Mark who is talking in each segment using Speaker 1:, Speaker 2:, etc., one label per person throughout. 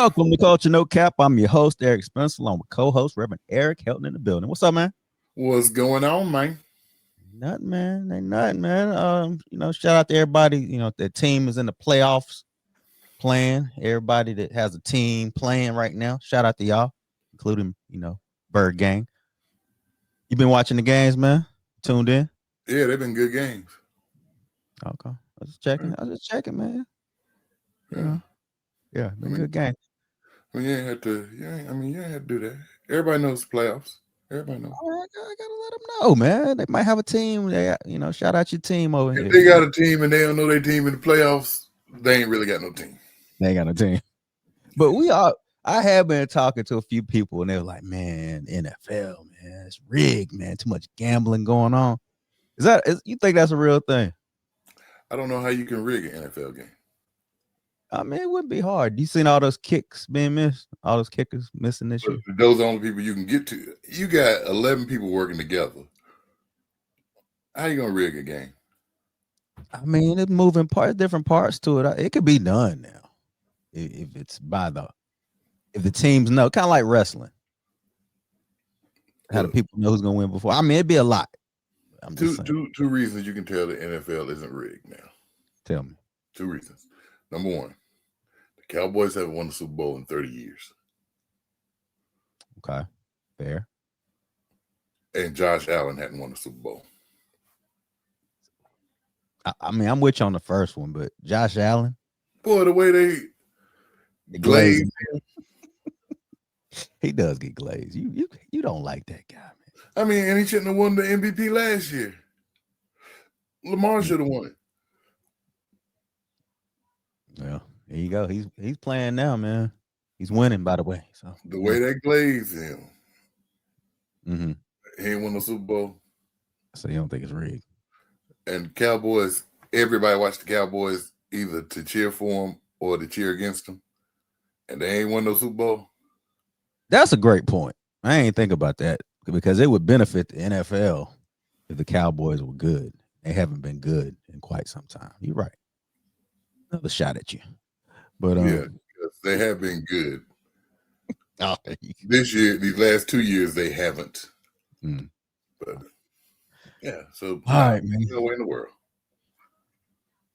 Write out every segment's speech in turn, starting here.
Speaker 1: Welcome to Culture No Cap. I'm your host, Eric Spencer, along with co-host Reverend Eric Helton in the building. What's up, man?
Speaker 2: What's going on, man?
Speaker 1: Nothing, man. Ain't nothing, man. Shout out to everybody. The team is in the playoffs playing. Everybody that has a team playing right now. Shout out to y'all, including, Bird Gang. You been watching the games, man? Tuned in?
Speaker 2: Yeah, they've been good games.
Speaker 1: Okay. I was just checking, man. Yeah, been good game.
Speaker 2: You ain't had to. You ain't had to do that. Everybody knows the playoffs. Everybody knows.
Speaker 1: I gotta let them know, man. They might have a team. Shout out your team over here.
Speaker 2: If they got a team and they don't know their team in the playoffs, they ain't really got no team.
Speaker 1: They ain't got no team. But I have been talking to a few people and they were like, man, NFL, man, it's rigged, man. Too much gambling going on. You think that's a real thing?
Speaker 2: I don't know how you can rig an NFL game.
Speaker 1: I mean, it wouldn't be hard. You seen all those kicks being missed? All those kickers missing this year?
Speaker 2: Those are the only people you can get to. You got 11 people working together. How you going to rig a game?
Speaker 1: I mean, it's moving parts, different parts to it. It could be done now. If it's if the teams know, kind of like wrestling. How do people know who's going to win before? I mean, it'd be a lot.
Speaker 2: Two reasons you can tell the NFL isn't rigged now.
Speaker 1: Tell me.
Speaker 2: 2 reasons. Number 1, the Cowboys haven't won the Super Bowl in 30 years.
Speaker 1: Okay, fair.
Speaker 2: And Josh Allen hadn't won the Super Bowl.
Speaker 1: I mean, I'm with you on the first one, but Josh Allen.
Speaker 2: Boy, the way they glaze him.
Speaker 1: He does get glazed. You don't like that guy, man.
Speaker 2: I mean, and he shouldn't have won the MVP last year. Lamar should have won it.
Speaker 1: Well, there you go. He's playing now, man. He's winning, by the way. So
Speaker 2: the way they glaze him,
Speaker 1: he
Speaker 2: ain't won the Super Bowl.
Speaker 1: So you don't think it's rigged?
Speaker 2: And Cowboys, everybody watched the Cowboys either to cheer for them or to cheer against them, and they ain't won no Super Bowl.
Speaker 1: That's a great point. I ain't think about that because it would benefit the NFL if the Cowboys were good. They haven't been good in quite some time. You're right. Another shot at you, but
Speaker 2: yeah, they have been good. This year, these last 2 years, they haven't. But yeah, so
Speaker 1: all right, man.
Speaker 2: No way in the world.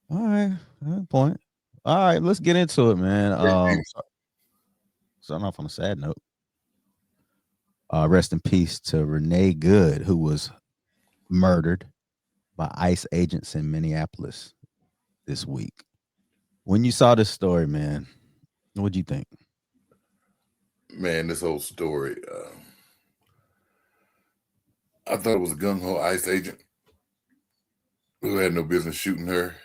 Speaker 1: All right, good point. All right, let's get into it, man. Starting off on a sad note. Rest in peace to Renee Good, who was murdered by ICE agents in Minneapolis this week. When you saw this story, man, what'd you think?
Speaker 2: Man, this whole story, I thought it was a gung-ho ICE agent who had no business shooting her.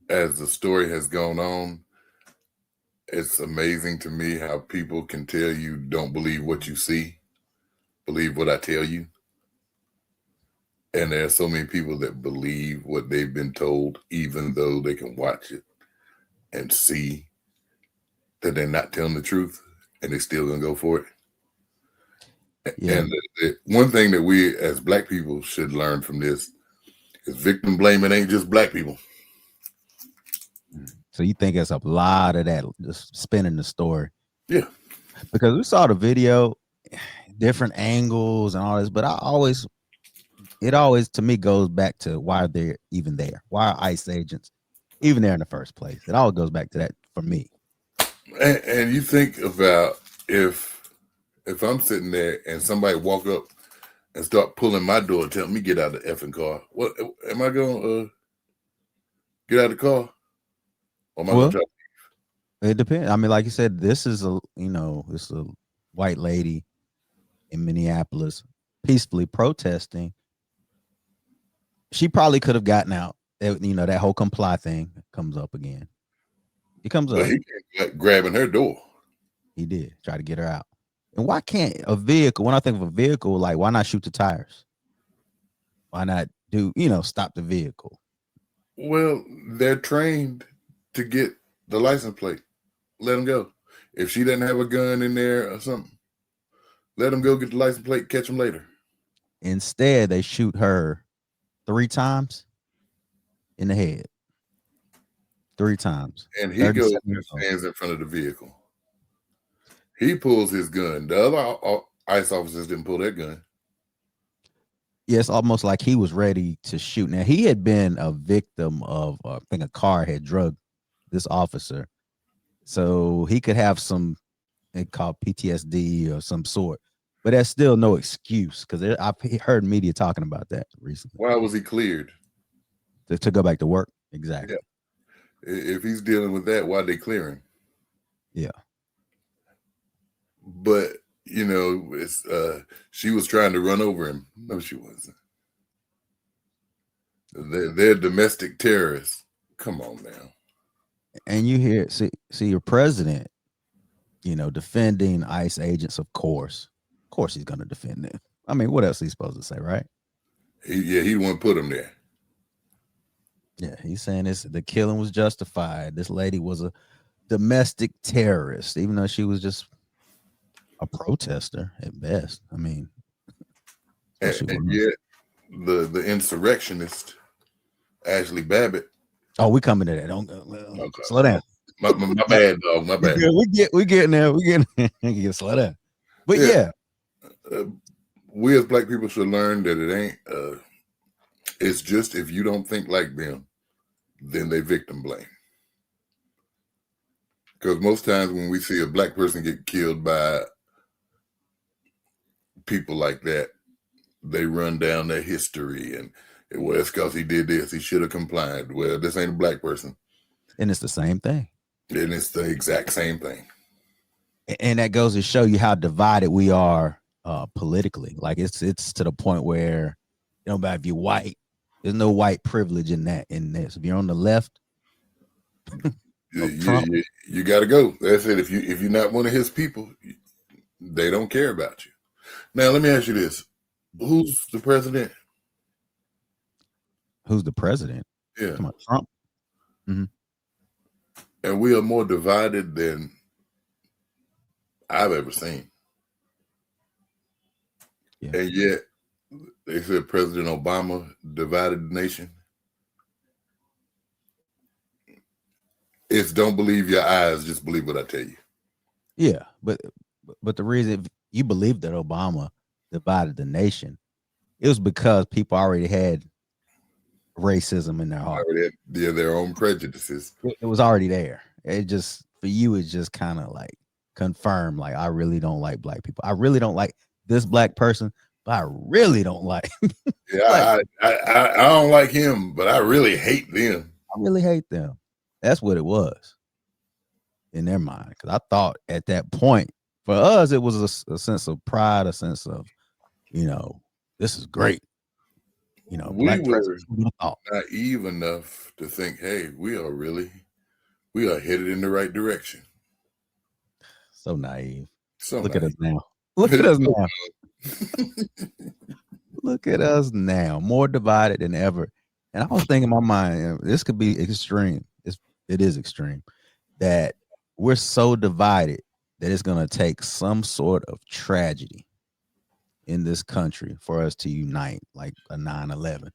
Speaker 2: As the story has gone on, it's amazing to me how people can tell you don't believe what you see, believe what I tell you. And there are so many people that believe what they've been told, even though they can watch it and see that they're not telling the truth, and they're still going to go for it. Yeah. And the one thing that we as Black people should learn from this is victim blaming ain't just Black people.
Speaker 1: So you think it's a lot of that just spinning the story?
Speaker 2: Yeah.
Speaker 1: Because we saw the video, different angles and all this, but it always to me goes back to why they're even there. Why are ICE agents even there in the first place? It all goes back to that for me.
Speaker 2: And you think about if I'm sitting there and somebody walk up and start pulling my door and tell me get out of the effing car, what am I going to get out of the car? Or am I going to try to
Speaker 1: leave? It depends. I mean, like you said, this is a white lady in Minneapolis peacefully protesting. She probably could have gotten out. That whole comply thing comes up again. He comes up.
Speaker 2: He kept grabbing her door.
Speaker 1: He did try to get her out. And why can't a vehicle? When I think of a vehicle, like why not shoot the tires? Why not stop the vehicle?
Speaker 2: Well, they're trained to get the license plate. Let them go. If she doesn't have a gun in there or something, let them go get the license plate. Catch them later.
Speaker 1: Instead, they shoot her 3 times in the head. 3 times.
Speaker 2: And he goes and stands in front of the vehicle. He pulls his gun. The other ICE officers didn't pull their gun.
Speaker 1: Yeah, it's almost like he was ready to shoot. Now, he had been a victim of, I think a car had drugged this officer. So he could have some, they call PTSD or some sort. But that's still no excuse, because I've heard media talking about that recently.
Speaker 2: Why was he cleared?
Speaker 1: To go back to work. Exactly.
Speaker 2: Yeah. If he's dealing with that, why they clear him?
Speaker 1: Yeah.
Speaker 2: But, you know, it's she was trying to run over him. No, she wasn't. They're domestic terrorists. Come on now.
Speaker 1: And you hear, see your president, you know, defending ICE agents, of course. Of course he's going to defend them. I mean, what else is he supposed to say, right?
Speaker 2: He wouldn't put him there.
Speaker 1: Yeah, he's saying the killing was justified. This lady was a domestic terrorist, even though she was just a protester at best. I mean,
Speaker 2: and yet the insurrectionist, Ashli Babbitt.
Speaker 1: Oh, we coming to that. Don't okay. Slow down.
Speaker 2: My bad, dog. My bad.
Speaker 1: We getting there. We getting there. Slow down. But yeah.
Speaker 2: We as black people should learn that it ain't. It's just if you don't think like them, then they victim blame. Because most times when we see a black person get killed by people like that, they run down their history and, well, it's because he did this. He should have complied. Well, this ain't a black person.
Speaker 1: And it's the same thing.
Speaker 2: And it's the exact same thing.
Speaker 1: And that goes to show you how divided we are politically. Like it's to the point where, you know, if you're white, there's no white privilege in that. In this, if you're on the left,
Speaker 2: you got to go. That's it. If you're not one of his people, they don't care about you. Now, let me ask you this: who's the president?
Speaker 1: Who's the president?
Speaker 2: Yeah,
Speaker 1: come on, Trump. Mm-hmm.
Speaker 2: And we are more divided than I've ever seen. Yeah. And yet, they said President Obama divided the nation. It's don't believe your eyes, just believe what I tell you.
Speaker 1: Yeah, but the reason you believe that Obama divided the nation, it was because people already had racism in their heart.
Speaker 2: Their own prejudices.
Speaker 1: It was already there. It just, for you, it's just kind of like confirmed, like, I really don't like black people. I really don't like this black person, but I really don't like.
Speaker 2: Yeah, I don't like him, but I really hate them.
Speaker 1: I really hate them. That's what it was in their mind. Because I thought at that point, for us, it was a sense of pride, a sense of, you know, this is great. You know,
Speaker 2: we were naive enough to think, hey, we are headed in the right direction.
Speaker 1: So naive.
Speaker 2: Look
Speaker 1: at us now. Look at us now. Look at us now. More divided than ever. And I was thinking in my mind, this could be extreme. It is extreme that we're so divided that it's going to take some sort of tragedy in this country for us to unite, like a 9/11.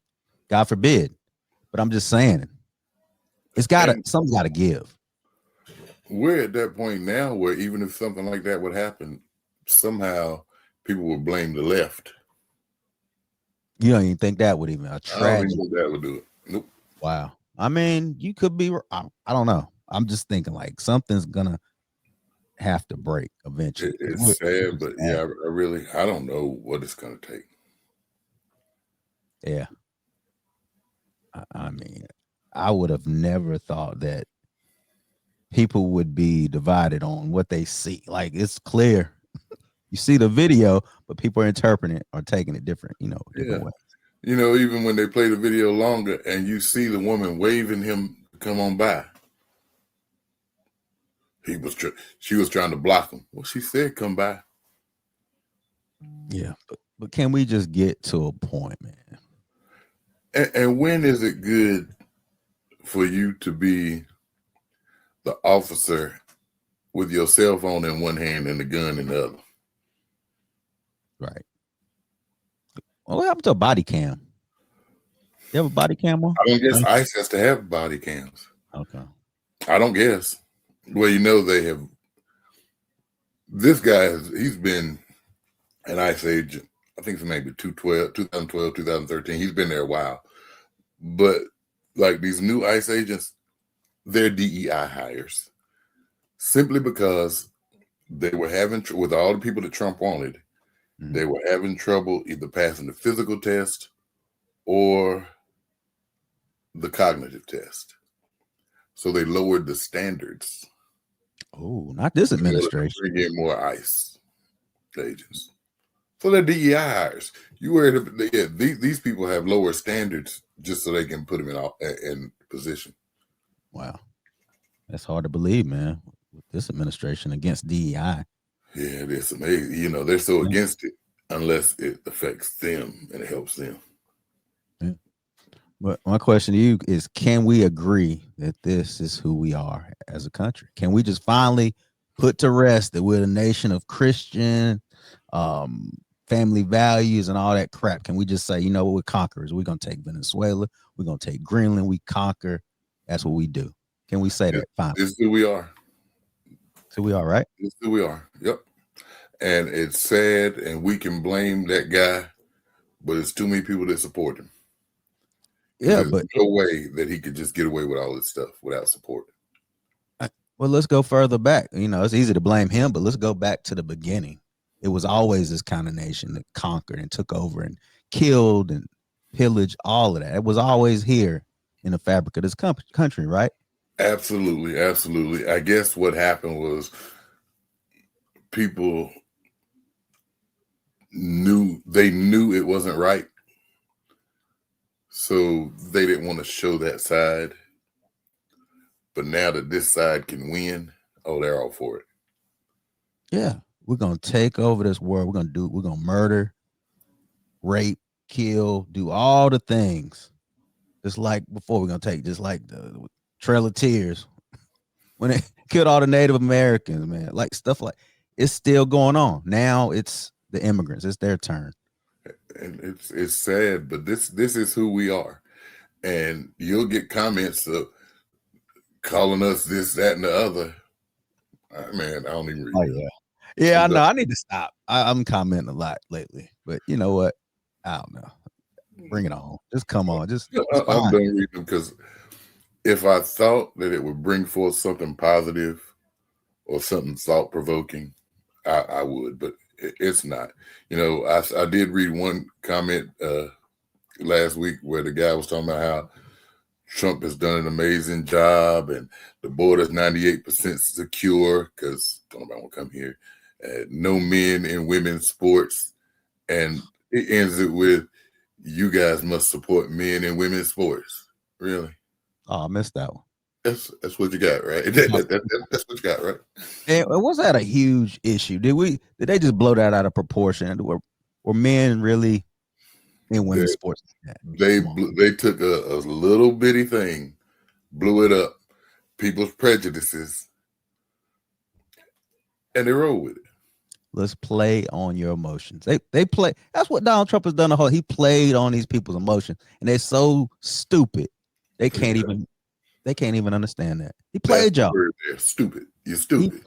Speaker 1: God forbid. But I'm just saying, something's got to give.
Speaker 2: We're at that point now where even if something like that would happen, somehow people would blame the left.
Speaker 1: You don't even think that would even a tragedy?
Speaker 2: I don't even think that would do it. Nope.
Speaker 1: Wow. I mean, you could be. I don't know. I'm just thinking like something's gonna have to break eventually.
Speaker 2: It's sad, but yeah, I don't know what it's gonna take.
Speaker 1: Yeah. I mean, I would have never thought that people would be divided on what they see. Like, it's clear. You see the video, but people are interpreting it or taking it different, different ways.
Speaker 2: You know, even when they play the video longer and you see the woman waving him to come on by, she was trying to block him. Well, she said, come by.
Speaker 1: Yeah, but can we just get to a point, man?
Speaker 2: And when is it good for you to be the officer with your cell phone in one hand and the gun in the other?
Speaker 1: Right. Well, what happened to a body cam? You have a body cam on?
Speaker 2: I don't guess ICE has to have body cams.
Speaker 1: Okay.
Speaker 2: I don't guess. Well, they have This guy he's been an ICE agent. I think it's maybe 2012, 2013. He's been there a while. But like these new ICE agents, they're DEI hires simply because they were having with all the people that Trump wanted. They were having trouble either passing the physical test or the cognitive test. So they lowered the standards.
Speaker 1: Oh, not this administration.
Speaker 2: Bring in more ICE agents. So they're DEI hires. You worried? Yeah, these people have lower standards just so they can put them in position.
Speaker 1: Wow, that's hard to believe, man. With this administration against DEI.
Speaker 2: Yeah, it's amazing. You know, they're so against it unless it affects them and it helps them.
Speaker 1: Yeah. But my question to you is, can we agree that this is who we are as a country? Can we just finally put to rest that we're a nation of Christian family values and all that crap? Can we just say, you know what, we're conquerors. We're going to take Venezuela. We're going to take Greenland. We conquer. That's what we do. Can we say that finally?
Speaker 2: This is who we are.
Speaker 1: So we are, right?
Speaker 2: This is who we are. Yep. And it's sad, and we can blame that guy, but it's too many people that support him.
Speaker 1: Yeah,
Speaker 2: There's no way that he could just get away with all this stuff without support.
Speaker 1: Well, let's go further back. You know, it's easy to blame him, but let's go back to the beginning. It was always this kind of nation that conquered and took over and killed and pillaged, all of that. It was always here in the fabric of this country, right?
Speaker 2: Absolutely, absolutely. I guess what happened was people knew it wasn't right, so they didn't want to show that side. But now that this side can win, they're all for it.
Speaker 1: Yeah, we're gonna take over this world. We're gonna murder, rape, kill, do all the things. Just like before, we're gonna take just like the Trail of Tears when they killed all the Native Americans, man. Like stuff like it's still going on. Now it's the immigrants. It's their turn.
Speaker 2: And it's sad, but this is who we are. And you'll get comments of calling us this, that, and the other. Man, I don't even read it.
Speaker 1: Yeah, I know. I need to stop. I'm commenting a lot lately, but you know what? I don't know. Bring it on. Just come on.
Speaker 2: I'm done reading them because if I thought that it would bring forth something positive or something thought-provoking, I would, but it's not. You know, I did read one comment last week where the guy was talking about how Trump has done an amazing job and the border is 98% secure because nobody will come here. No men in women's sports. And it ends it with, you guys must support men in women's sports. Really?
Speaker 1: Oh, I missed that one.
Speaker 2: That's what you got, right? That's what you got, right?
Speaker 1: And was that a huge issue? Did they just blow that out of proportion? Were men really in women's sports?
Speaker 2: They took a little bitty thing, blew it up, people's prejudices, and they roll with it.
Speaker 1: Let's play on your emotions. They play. That's what Donald Trump has done. He played on these people's emotions, and they're so stupid they can't even understand that. He played y'all.
Speaker 2: They're stupid. You're stupid.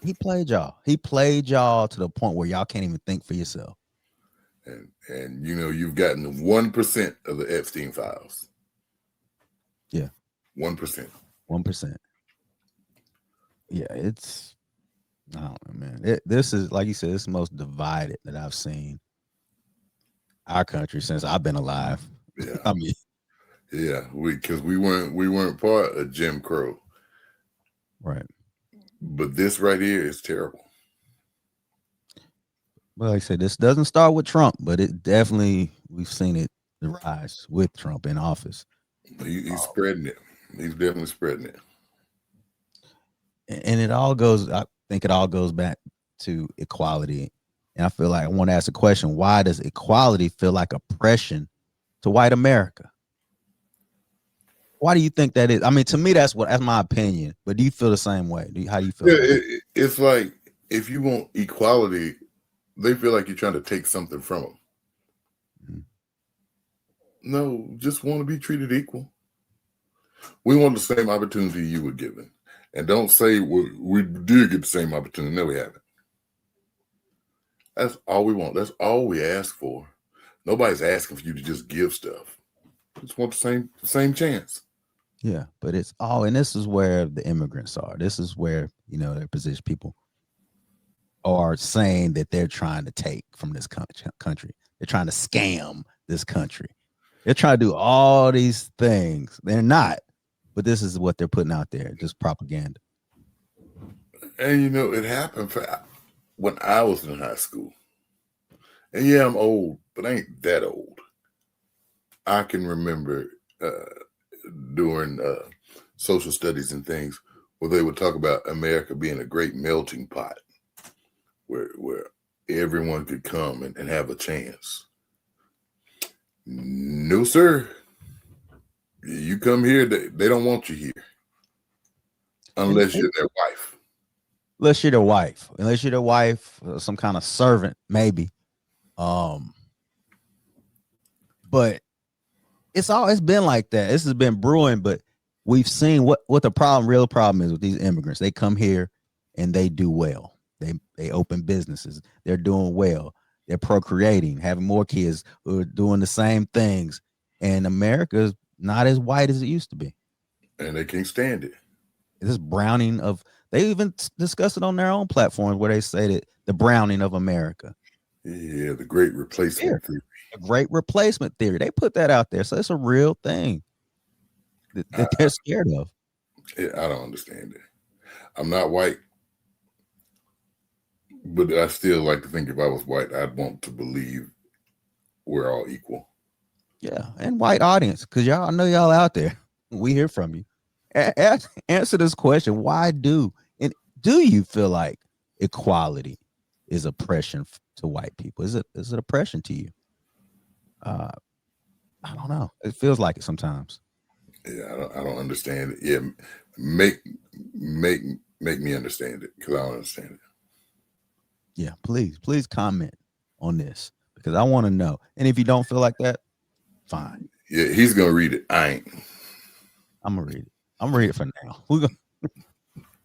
Speaker 1: He played y'all. He played y'all to the point where y'all can't even think for yourself.
Speaker 2: And you know, you've gotten 1% of the Epstein files.
Speaker 1: Yeah.
Speaker 2: 1%.
Speaker 1: 1%. Yeah, it's, I don't know, man. This is, like you said, it's the most divided that I've seen our country since I've been alive.
Speaker 2: Yeah.
Speaker 1: I mean,
Speaker 2: yeah, because we weren't part of Jim Crow.
Speaker 1: Right.
Speaker 2: But this right here is terrible.
Speaker 1: Well, like I said, this doesn't start with Trump, but it definitely, we've seen it rise with Trump in office.
Speaker 2: He's spreading it. He's definitely spreading it.
Speaker 1: And I think it all goes back to equality. And I feel like I want to ask a question. Why does equality feel like oppression to white America? Why do you think that is? I mean, to me, that's my opinion. But do you feel the same way? How do you feel?
Speaker 2: Yeah, it's like if you want equality, they feel like you're trying to take something from them. Mm-hmm. No, just want to be treated equal. We want the same opportunity you were given. And don't say we did get the same opportunity. No, we haven't. That's all we want. That's all we ask for. Nobody's asking for you to just give stuff. Just want the same chance.
Speaker 1: Yeah, but it's all, and this is where the immigrants are. This is where, their position people are saying that they're trying to take from this country. They're trying to scam this country. They're trying to do all these things. They're not, but this is what they're putting out there, just propaganda.
Speaker 2: And it happened when I was in high school. And yeah, I'm old, but I ain't that old. I can remember during social studies and things where they would talk about America being a great melting pot where everyone could come and have a chance. No, sir. You come here, they don't want you here unless you're their wife.
Speaker 1: Unless you're their wife, some kind of servant, maybe. But it's been like that. This has been brewing, but we've seen what the real problem is with these immigrants. They come here and they do well. They open businesses. They're doing well. They're procreating, having more kids who are doing the same things. And America's not as white as it used to be.
Speaker 2: And they can't stand it.
Speaker 1: This browning of, they even discuss it on their own platforms where they say that the browning of America.
Speaker 2: Yeah, the great replacement theory.
Speaker 1: A great replacement theory. They put that out there. So it's a real thing that they're scared of.
Speaker 2: I don't understand it. I'm not white, but I still like to think if I was white, I'd want to believe we're all equal.
Speaker 1: Yeah, and white audience, because I know y'all out there. We hear from you. Answer this question. Why do you feel like equality is oppression to white people? Is it oppression to you? I don't know. It feels like it sometimes.
Speaker 2: Yeah, I don't understand it. Yeah, make me understand it, because I don't understand it.
Speaker 1: Yeah, please comment on this, because I want to know. And if you don't feel like that, fine.
Speaker 2: Yeah, he's gonna read it. I ain't.
Speaker 1: I'm gonna read it. I'm gonna read it for now. We're gonna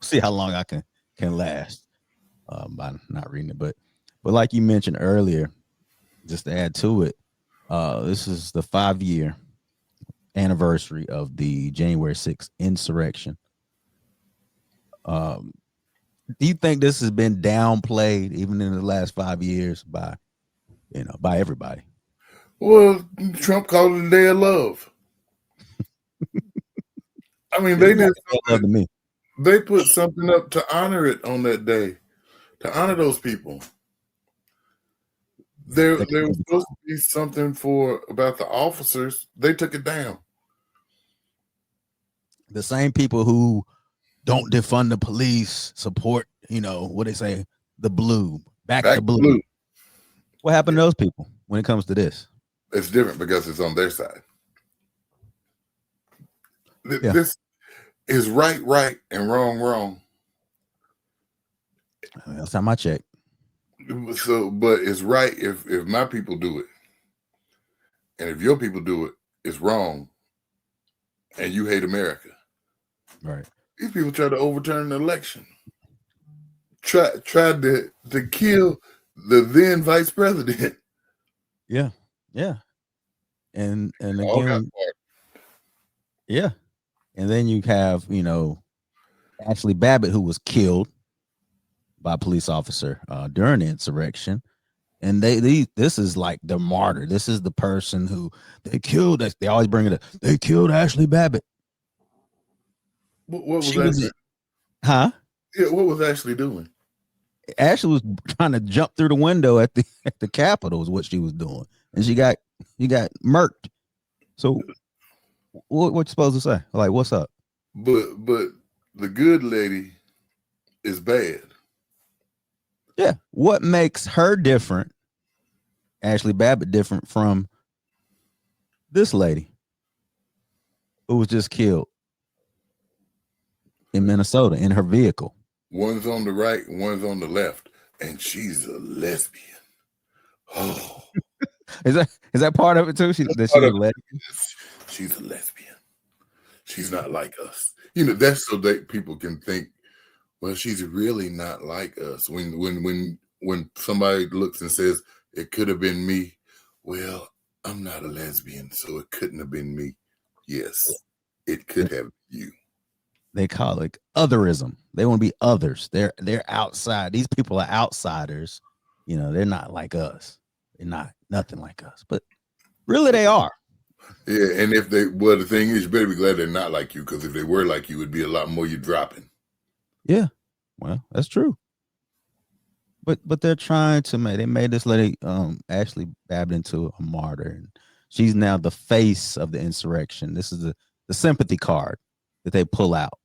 Speaker 1: see how long I can last by not reading it. But like you mentioned earlier, just to add to it, this is the 5-year anniversary of the January 6th insurrection. Do you think this has been downplayed even in the last 5 years by everybody?
Speaker 2: Well, Trump called it a day of love. I mean, they did
Speaker 1: love to me.
Speaker 2: They put something up to honor it on that day, to honor those people. There was supposed to be something about the officers. They took it down.
Speaker 1: The same people who don't defund the police support, what they say, the blue, back the blue. What happened to those people when it comes to this?
Speaker 2: It's different because it's on their side.
Speaker 1: Yeah.
Speaker 2: This is right, and wrong.
Speaker 1: Last time I checked.
Speaker 2: So, but it's right if my people do it, and if your people do it, it's wrong, and you hate America.
Speaker 1: Right.
Speaker 2: These people tried to overturn the election. Tried to kill the then vice president.
Speaker 1: Yeah. And again, yeah. And then you have, Ashli Babbitt, who was killed by a police officer during the insurrection. And this is like the martyr. This is the person who they killed. They always bring it up. They killed Ashli Babbitt.
Speaker 2: What was Ashli?
Speaker 1: Huh?
Speaker 2: Yeah, what was Ashli doing?
Speaker 1: Ashli was trying to jump through the window at the Capitol is what she was doing. And she got murked. So what you supposed to say? Like, what's up?
Speaker 2: But the good lady is bad.
Speaker 1: Yeah. What makes her different, Ashli Babbitt, different from this lady who was just killed in Minnesota in her vehicle?
Speaker 2: One's on the right, one's on the left, and she's a lesbian. Oh.
Speaker 1: Is that part of it too? She's a lesbian.
Speaker 2: She's a lesbian. She's not like us. That's so that people can think, well, she's really not like us. When when somebody looks and says it could have been me, well, I'm not a lesbian, so it couldn't have been me. Yes, it could have been you.
Speaker 1: They call it otherism. They want to be others. They're outside. These people are outsiders. You know, they're not like us. They're not nothing like us. But really, they are.
Speaker 2: Yeah, and if they, well, the thing is, you better be glad they're not like you, because if they were like you, it'd be a lot more you dropping.
Speaker 1: Yeah, well, that's true. But they're trying to make. They made this lady, Ashli Babbitt, into a martyr, and she's now the face of the insurrection. This is the sympathy card that they pull out.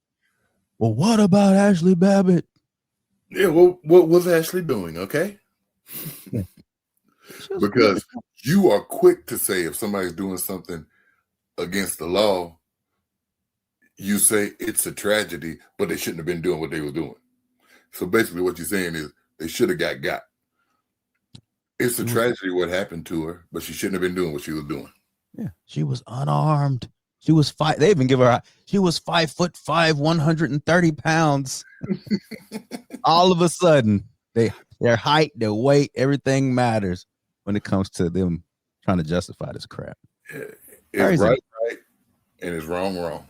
Speaker 1: Well, what about Ashli Babbitt?
Speaker 2: Yeah, well, what was Ashley doing? Okay,
Speaker 1: Yeah.
Speaker 2: because you are quick to say if somebody's doing something against the law, you say it's a tragedy, but they shouldn't have been doing what they were doing. So basically, what you're saying is they should have got. It's a tragedy what happened to her, but she shouldn't have been doing what she was doing.
Speaker 1: Yeah, she was unarmed. She was five. They even give her. She was 5'5", 130 pounds. All of a sudden, their height, their weight, everything matters when it comes to them trying to justify this crap.
Speaker 2: Yeah, it's right, and it's wrong.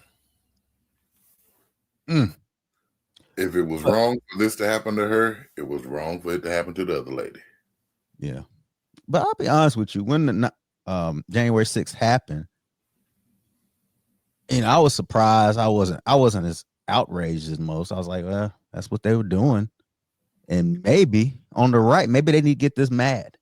Speaker 2: If it was wrong for this to happen to her, it was wrong for it to happen to the other lady.
Speaker 1: Yeah, but I'll be honest with you. When the January 6th happened, you know, I was surprised. I wasn't as outraged as most. I was like, well, that's what they were doing. And maybe on the right, maybe they need to get this mad.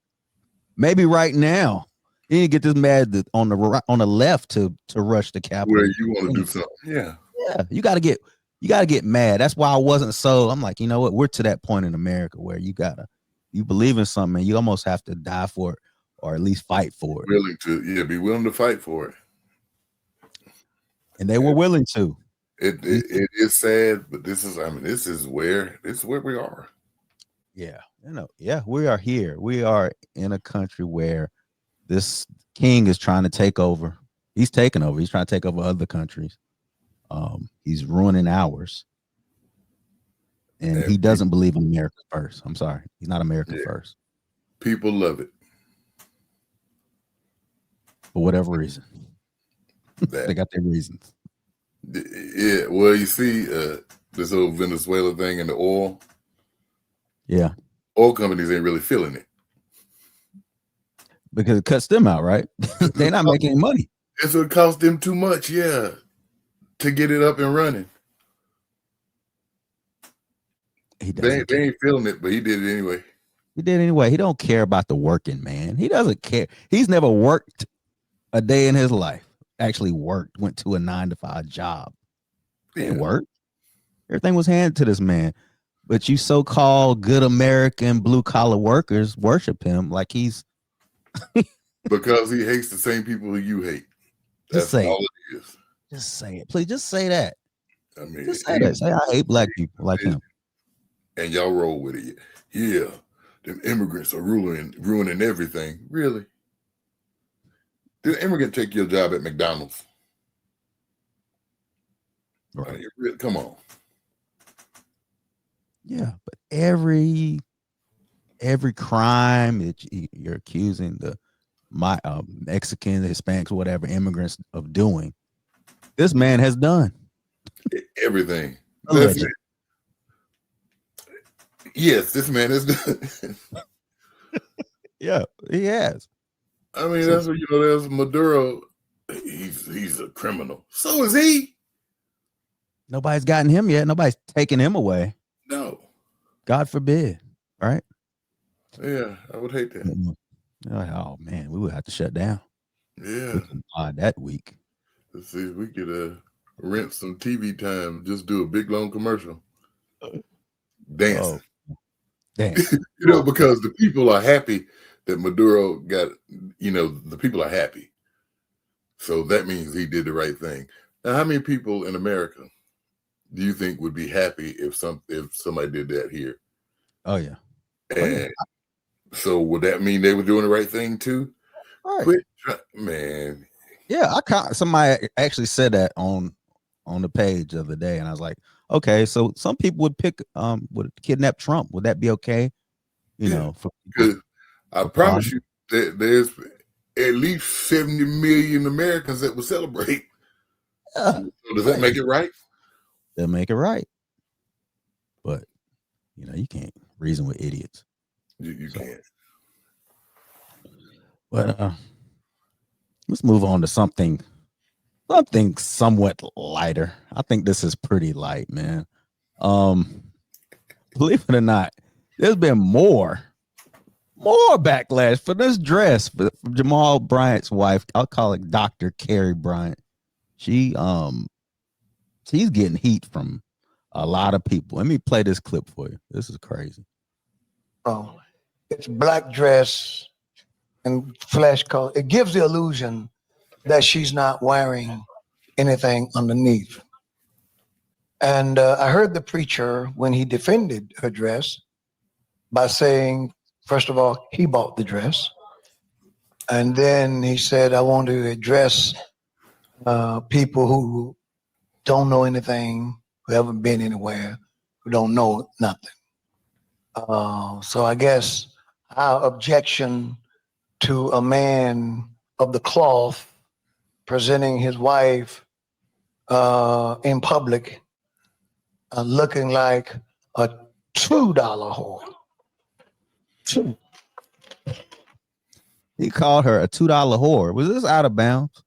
Speaker 1: Maybe right now, you need to get this mad on the right, on the left to rush the Capitol.
Speaker 2: Where you want to do something, yeah.
Speaker 1: You got to get mad. That's why I wasn't so. I'm like, you know what? We're to that point in America where you believe in something, and you almost have to die for it, or at least fight for it.
Speaker 2: Be willing to fight for it.
Speaker 1: And they were willing to.
Speaker 2: It is sad, but this is where we are.
Speaker 1: Yeah, we are here. We are in a country where this king is trying to take over. He's taking over. He's trying to take over other countries. He's ruining ours. And he doesn't believe in America first. I'm sorry. He's not America first.
Speaker 2: People love it.
Speaker 1: For whatever reason. They got their reasons.
Speaker 2: Yeah, well, you see, this whole Venezuela thing and the oil.
Speaker 1: Yeah.
Speaker 2: Oil companies ain't really feeling it.
Speaker 1: Because it cuts them out, right? They're not making any money.
Speaker 2: And so it costs them too much, to get it up and running. They ain't feeling it, but he did it anyway.
Speaker 1: He don't care about the working man. He doesn't care. He's never worked a day in his life. Actually worked, went to a 9-to-5 job. It worked. Everything was handed to this man. But you so-called good American blue-collar workers worship him like he's...
Speaker 2: Because he hates the same people who you hate. That's all it is.
Speaker 1: Just say it. Please, just say that.
Speaker 2: I mean,
Speaker 1: just say that. Say, I hate black people like him.
Speaker 2: And y'all roll with it. Yeah, them immigrants are ruining everything. Really? Did an immigrant take your job at McDonald's? Right. Come on.
Speaker 1: Yeah, but every crime that you're accusing the Mexicans, Hispanics, whatever immigrants of doing, this man has done
Speaker 2: everything. That's it. Yes, this man has done.
Speaker 1: Yeah, he has.
Speaker 2: I mean, that's what there's Maduro. He's a criminal. So is he.
Speaker 1: Nobody's gotten him yet. Nobody's taken him away.
Speaker 2: No.
Speaker 1: God forbid. Right?
Speaker 2: Yeah, I would hate that.
Speaker 1: Oh man, we would have to shut down.
Speaker 2: Yeah.
Speaker 1: That week.
Speaker 2: Let's see if we could rent some TV time. Just do a big long commercial. Dancing.
Speaker 1: Dance.
Speaker 2: Because the people are happy that Maduro got. The people are happy. So that means he did the right thing. Now, how many people in America do you think would be happy if somebody did that here?
Speaker 1: Oh yeah.
Speaker 2: And so would that mean they were doing the right thing too?
Speaker 1: Right.
Speaker 2: Man.
Speaker 1: Yeah, somebody actually said that on the page of the day, and I was like, okay, so some people would would kidnap Trump. Would that be okay? you know, for people.
Speaker 2: Because I promise you that there's at least 70 million Americans that will celebrate.
Speaker 1: Yeah,
Speaker 2: So does that make it right?
Speaker 1: They'll make it right. But, you know, you can't reason with idiots.
Speaker 2: You can't.
Speaker 1: But let's move on to something somewhat lighter. I think this is pretty light, man. Believe it or not, there's been more backlash for this dress from Jamal Bryant's wife. I'll call it Dr. Carrie Bryant. She's getting heat from a lot of people. Let me play this clip for you. This is crazy.
Speaker 3: Oh, it's black dress and flesh color. It gives the illusion that she's not wearing anything underneath. And I heard the preacher when he defended her dress by saying, first of all, he bought the dress. And then he said, I want to address people who don't know anything, who haven't been anywhere, who don't know nothing. So I guess our objection to a man of the cloth presenting his wife in public looking like a $2 whore. Two.
Speaker 1: He called her a $2 whore. Was this out of bounds?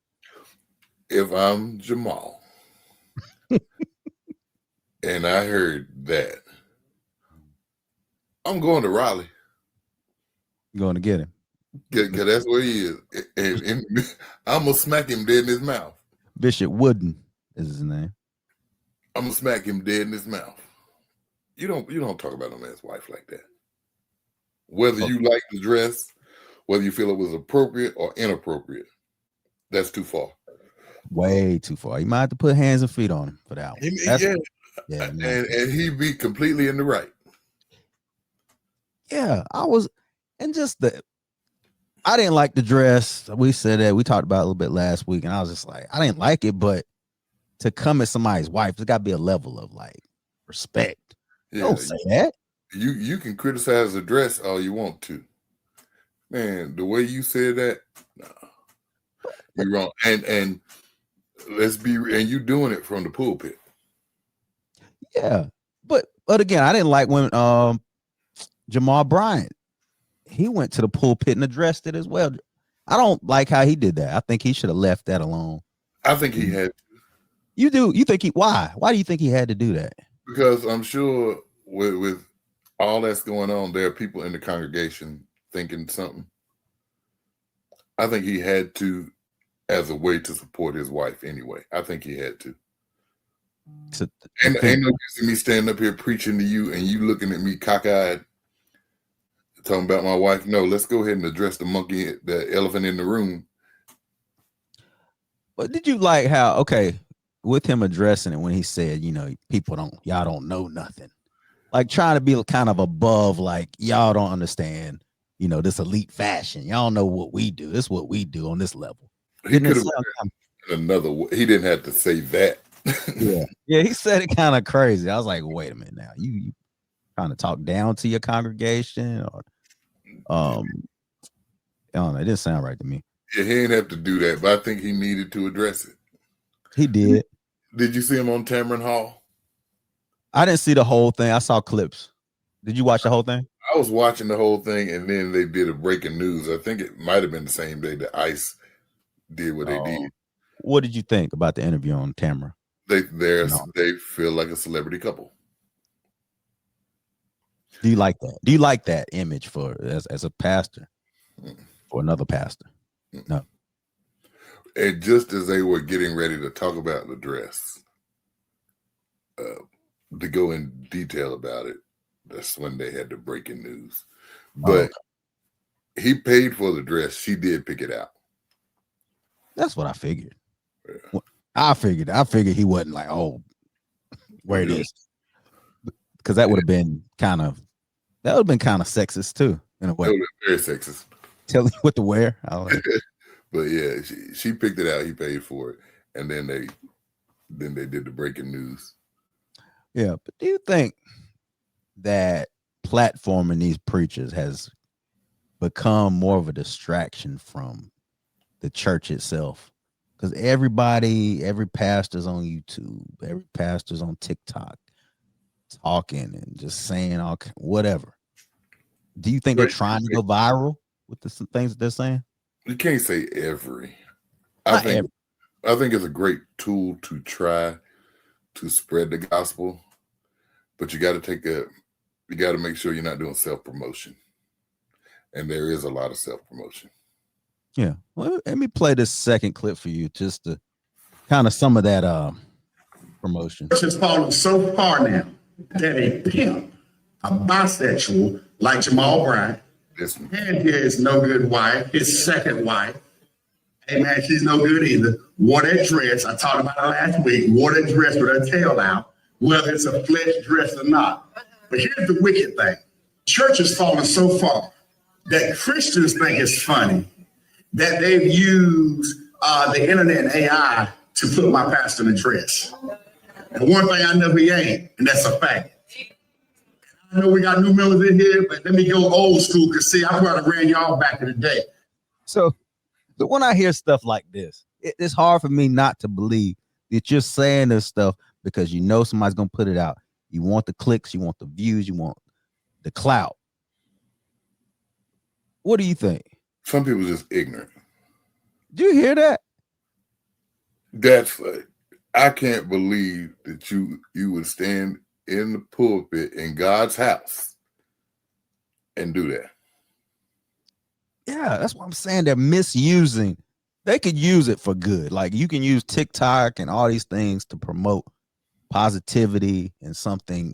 Speaker 2: If I'm Jamal and I heard that, I'm going to Raleigh.
Speaker 1: You're going to get him.
Speaker 2: Cause that's where he is. And I'm going to smack him dead in his mouth.
Speaker 1: Bishop Wooden is his name.
Speaker 2: I'm going to smack him dead in his mouth. You don't talk about a man's wife like that. Whether you like the dress, whether you feel it was appropriate or inappropriate, that's too far.
Speaker 1: Way too far. You might have to put hands and feet on him for that one.
Speaker 2: Yeah. And he'd be completely in the right.
Speaker 1: Yeah, I didn't like the dress. We said that. We talked about it a little bit last week, and I was just like, I didn't like it, but to come at somebody's wife, there's got to be a level of like respect.
Speaker 2: Yeah,
Speaker 1: don't say that.
Speaker 2: You can criticize the dress all you want to. Man, the way you said that, nah, you're wrong. And you doing it from the pulpit.
Speaker 1: Yeah. But again, I didn't like when Jamal Bryant, he went to the pulpit and addressed it as well. I don't like how he did that. I think he should have left that alone.
Speaker 2: I think he had.
Speaker 1: You do? You think why? Why do you think he had to do that?
Speaker 2: Because I'm sure with all that's going on, there are people in the congregation thinking something. I think he had to, as a way to support his wife anyway. I think he had to. Ain't no use in me standing up here preaching to you and you looking at me cockeyed, talking about my wife. No, let's go ahead and address the elephant in the room.
Speaker 1: But did you like how, with him addressing it when he said, y'all don't know nothing. Like trying to be kind of above, like, y'all don't understand, this elite fashion. Y'all know what we do. This is what we do on this level.
Speaker 2: He could have another way. He didn't have to say that.
Speaker 1: Yeah, he said it kind of crazy. I was like, wait a minute now. You trying to talk down to your congregation or I don't know. It didn't sound right to me.
Speaker 2: Yeah, he didn't have to do that, but I think he needed to address it.
Speaker 1: He did.
Speaker 2: Did you see him on Tamron Hall?
Speaker 1: I didn't see the whole thing. I saw clips. Did you watch the whole thing?
Speaker 2: I was watching the whole thing, and then they did a breaking news. I think it might have been the same day that ICE did what they did.
Speaker 1: What did you think about the interview on Tamron?
Speaker 2: They feel like a celebrity couple.
Speaker 1: Do you like that? Do you like that image for as a pastor or another pastor? No.
Speaker 2: And just as they were getting ready to talk about the dress, to go in detail about it, that's when they had the breaking news. But he paid for the dress. She did pick it out.
Speaker 1: That's what I figured. Yeah. I figured he wasn't like, where it is. Because that would have been kind of sexist too, in a way.
Speaker 2: That would have been very sexist.
Speaker 1: Tell you what to wear.
Speaker 2: But yeah, she picked it out. He paid for it, and then they did the breaking news.
Speaker 1: Yeah, but do you think that platforming these preachers has become more of a distraction from the church itself. Because every pastor's on YouTube, every pastor's on TikTok talking and just saying whatever. Do you think they're trying to go viral with the things that they're saying?
Speaker 2: You can't say every. I think it's a great tool to try to spread the gospel, but you got to make sure you're not doing self-promotion. And there is a lot of self-promotion.
Speaker 1: Yeah. Well, let me play this second clip for you, just to kind of some of that promotion.
Speaker 4: Church has fallen so far now that a pimp, a bisexual like Jamal Bryant, and his no good wife, his second wife, hey man, she's no good either. Wore that dress, I talked about it last week, wore that dress with her tail out, whether it's a flesh dress or not. But here's the wicked thing. Church has fallen so far that Christians think it's funny that they've used the internet and AI to put my pastor in a dress. And one thing I know he ain't, and that's a fact. I know we got new members in here, but let me go old school, because see, I probably ran y'all back in the day.
Speaker 1: So when I hear stuff like this, it's hard for me not to believe that you're saying this stuff because you know somebody's going to put it out. You want the clicks, you want the views, you want the clout. What do you think?
Speaker 2: Some people are just ignorant.
Speaker 1: Do you hear that?
Speaker 2: That's I can't believe that you would stand in the pulpit in God's house and do that.
Speaker 1: Yeah, that's what I'm saying. They're misusing. They could use it for good. Like you can use TikTok and all these things to promote positivity and something,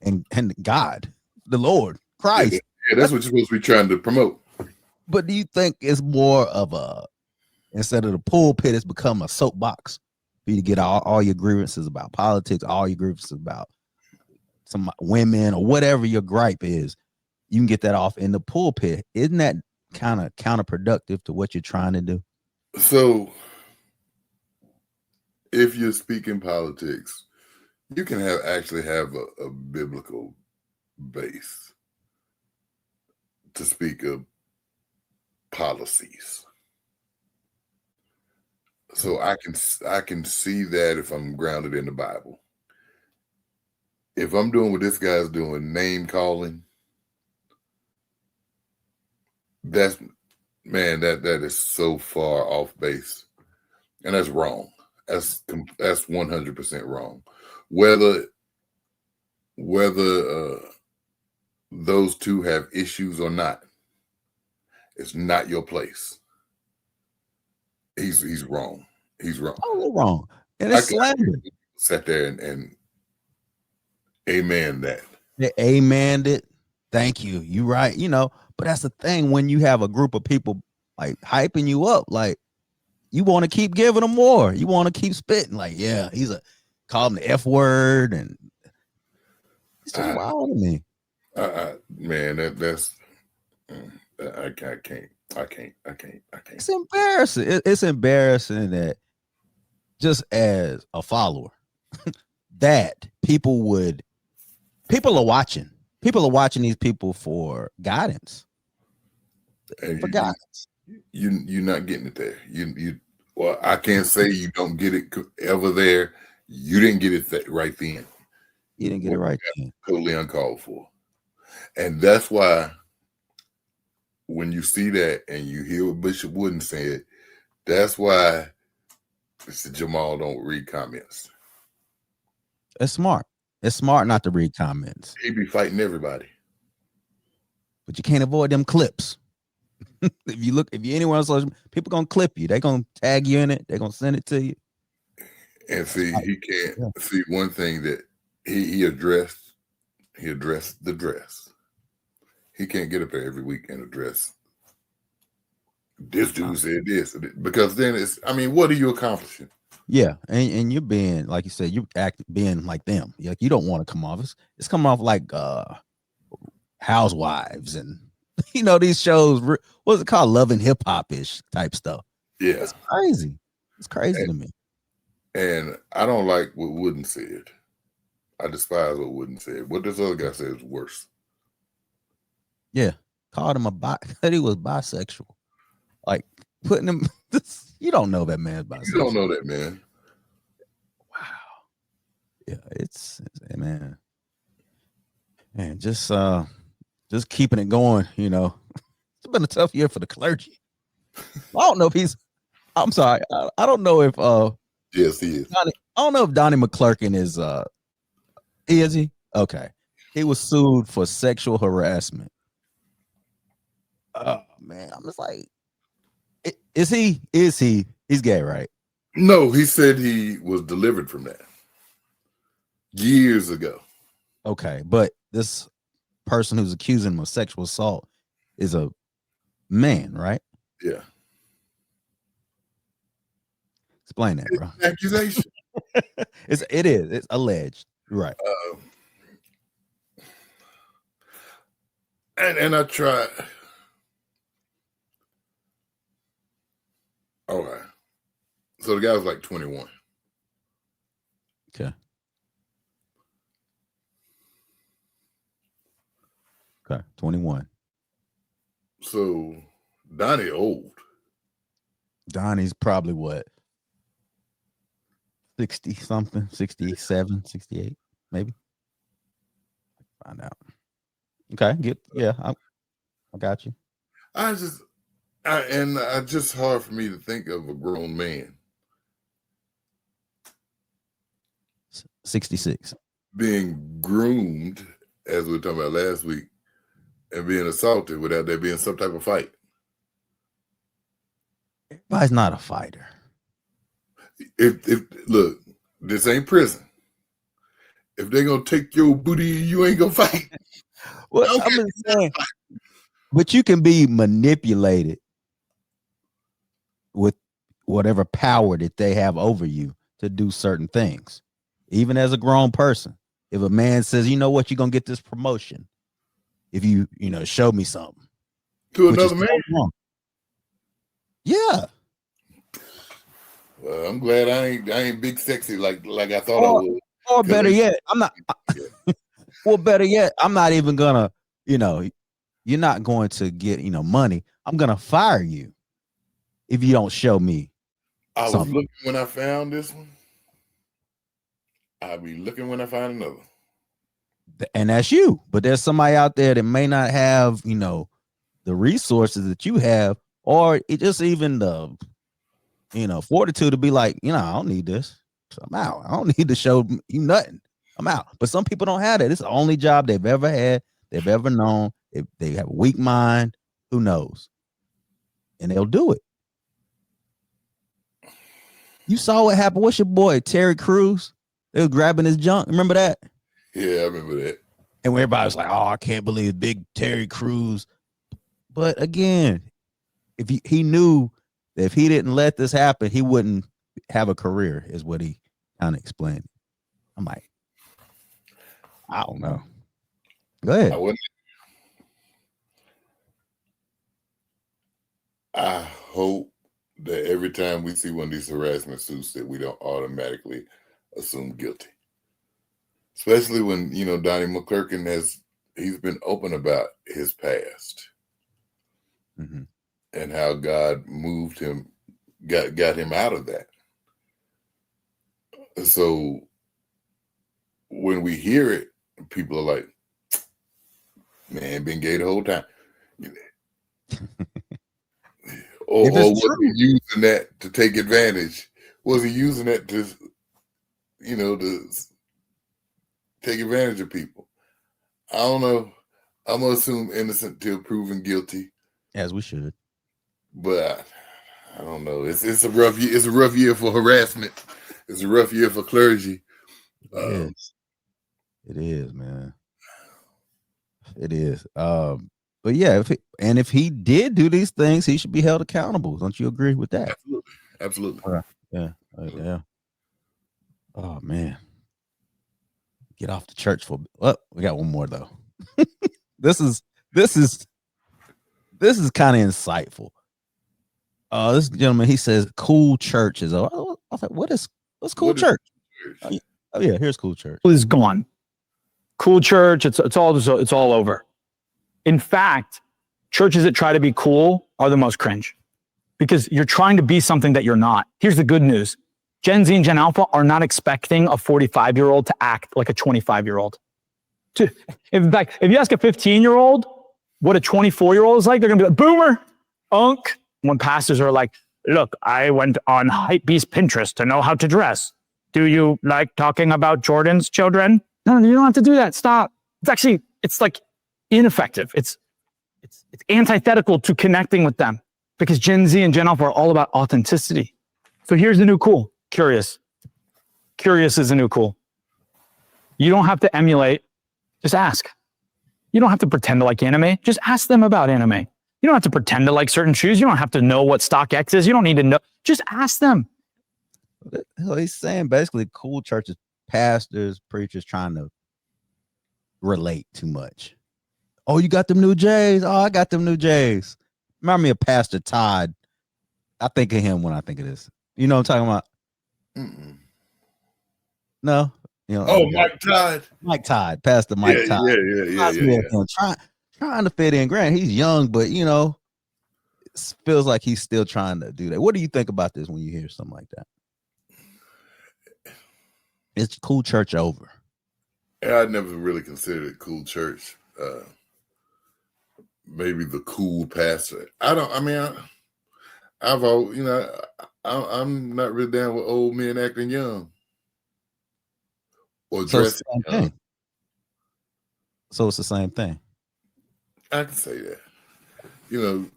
Speaker 1: and God, the Lord, Christ.
Speaker 2: Yeah, that's what you're supposed to be trying to promote.
Speaker 1: But do you think it's more of instead of the pulpit, it's become a soapbox for you to get all your grievances about politics, all your grievances about some women or whatever your gripe is, you can get that off in the pulpit. Isn't that kind of counterproductive to what you're trying to do?
Speaker 2: So if you're speaking politics, you can actually have a biblical base to speak of policies. So I can see that if I'm grounded in the Bible. If I'm doing what this guy's doing, name calling, that is so far off base, and that's wrong. That's 100% wrong. Whether those two have issues or not, it's not your place. He's wrong. He's wrong.
Speaker 1: Oh, wrong. And it's slander.
Speaker 2: Sat there and amen that.
Speaker 1: They amen it. Thank you. You right. But that's the thing when you have a group of people like hyping you up, like you want to keep giving them more. You want to keep spitting. Like, yeah, call him the F word, and it's just wild to me.
Speaker 2: Man, that's I can't.
Speaker 1: It's embarrassing. It's embarrassing that just as a follower, that people are watching. People are watching these people for guidance. For guidance.
Speaker 2: You're not getting it there. Well, I can't say you don't get it ever there. You didn't get it right then.
Speaker 1: You didn't get it right then.
Speaker 2: Totally uncalled for. And that's why when you see that and you hear what Bishop Wooden said, that's why Mr. Jamal don't read comments.
Speaker 1: It's smart. It's smart not to read comments.
Speaker 2: He be fighting everybody.
Speaker 1: But you can't avoid them clips. If you're anywhere on social, people gonna clip you. They gonna tag you in it. They gonna send it to you.
Speaker 2: And see, he can't see one thing that he addressed. He addressed the dress. He can't get up there every week and address this dude said this, because then what are you accomplishing?
Speaker 1: Yeah, and you're being, like you said, you being like them. Like you don't want to come off. It's coming off like Housewives and these shows. What's it called? Love and hip hop ish type stuff.
Speaker 2: Yeah,
Speaker 1: it's crazy. It's crazy to me.
Speaker 2: And I don't like what Wooden said. I despise what Wooden said. What this other guy said is worse.
Speaker 1: Yeah, called him said he was bisexual. Like putting him. You don't know that man's bisexual.
Speaker 2: You don't know that, man.
Speaker 1: Wow. Yeah, it's man, just keeping it going. You know, it's been a tough year for the clergy. I don't know if he's. I'm sorry. I don't know if
Speaker 2: Yes, he is.
Speaker 1: I don't know if Donnie McClurkin is is he? Okay. He was sued for sexual harassment. Oh man, I'm just like, is he? He's gay, right?
Speaker 2: No, he said he was delivered from that years ago.
Speaker 1: Okay, but this person who's accusing him of sexual assault is a man, right?
Speaker 2: Yeah.
Speaker 1: Explain that, bro.
Speaker 2: It's an accusation.
Speaker 1: It's alleged, right?
Speaker 2: And I tried. All right. So the guy was like 21.
Speaker 1: Okay. 21.
Speaker 2: So Donnie old.
Speaker 1: Donnie's probably what? 60 something, 67, 68, maybe. Find out. Okay, I got you.
Speaker 2: It's just hard for me to think of a grown man
Speaker 1: 66
Speaker 2: being groomed, as we were talking about last week, and being assaulted without there being some type of fight.
Speaker 1: Everybody's not a fighter.
Speaker 2: If look, this ain't prison. If they're gonna take your booty, you ain't gonna fight.
Speaker 1: Well, I'm just saying, but you can be manipulated with whatever power that they have over you to do certain things. Even as a grown person, if a man says, you know what, you're gonna get this promotion if you show me something
Speaker 2: to another man.
Speaker 1: Yeah.
Speaker 2: Well, I'm glad I ain't big sexy like I thought I would.
Speaker 1: Or better yet, I'm not. Well, better yet, I'm not even gonna. You're not going to get money. I'm gonna fire you if you don't show me.
Speaker 2: I was looking when I found this one. I'll be looking when I find another.
Speaker 1: And that's you. But there's somebody out there that may not have, the resources that you have, or it just even the, fortitude to be like, I don't need this. So I'm out. I don't need to show you nothing. I'm out. But some people don't have that. It's the only job they've ever had, they've ever known. If they have a weak mind, who knows? And they'll do it. You saw what happened. What's your boy, Terry Crews? They were grabbing his junk. Remember that?
Speaker 2: Yeah, I remember that.
Speaker 1: And everybody was like, oh, I can't believe big Terry Crews. But again, if he knew that if he didn't let this happen, he wouldn't have a career, is what he kind of explained. I'm like, I don't know. Go ahead.
Speaker 2: I hope that every time we see one of these harassment suits that we don't automatically assume guilty. Especially when, Donnie McClurkin he's been open about his past.
Speaker 1: Mm-hmm.
Speaker 2: And how God moved him, got him out of that. So when we hear it, people are like, man, been gay the whole time. Or was he using that to take advantage? Was he using that to, to take advantage of people? I don't know. I'm going to assume innocent till proven guilty.
Speaker 1: As we should.
Speaker 2: But I don't know. It's a rough year. It's a rough year for harassment. It's a rough year for clergy.
Speaker 1: It is, man. It is. But yeah, if he did do these things, he should be held accountable. Don't you agree with that?
Speaker 2: Absolutely.
Speaker 1: Yeah. Yeah. Oh man. Get off the church for. Oh, we got one more though. This is kind of insightful. This gentleman, he says, "Cool churches." I was like, "What's cool church?" Oh yeah, here's cool church.
Speaker 5: Is gone. Cool church. It's all over. In fact, churches that try to be cool are the most cringe because you're trying to be something that you're not. Here's the good news. Gen Z and Gen Alpha are not expecting a 45-year-old to act like a 25-year-old. In fact, if you ask a 15-year-old what a 24-year-old is like, they're going to be like, boomer, unk. When pastors are like, look, I went on Hypebeast Pinterest to know how to dress. Do you like talking about Jordan's children? No, you don't have to do that. Stop. It's like ineffective. It's antithetical to connecting with them because Gen Z and Gen Alpha are all about authenticity. So here's the new cool. Curious. Curious is a new cool. You don't have to emulate. Just ask. You don't have to pretend to like anime. Just ask them about anime. You don't have to pretend to like certain shoes. You don't have to know what StockX is. You don't need to know. Just ask them.
Speaker 1: He's saying basically cool churches, pastors, preachers trying to relate too much. Oh, you got them new J's? Oh, I got them new J's. Remind me of Pastor Todd. I think of him when I think of this. You know what I'm talking about? No? You know,
Speaker 2: oh, Mike Todd.
Speaker 1: Mike Todd, Pastor Mike Todd.
Speaker 2: Yeah.
Speaker 1: Trying to fit in. Grant, he's young, but you know, it feels like he's still trying to do that. What do you think about this when you hear something like that? It's cool church over.
Speaker 2: Yeah, I never really considered it cool church. Maybe the cool pastor. I'm not really down with old men acting young or dressing young.
Speaker 1: So it's the same thing.
Speaker 2: I can say that. You know,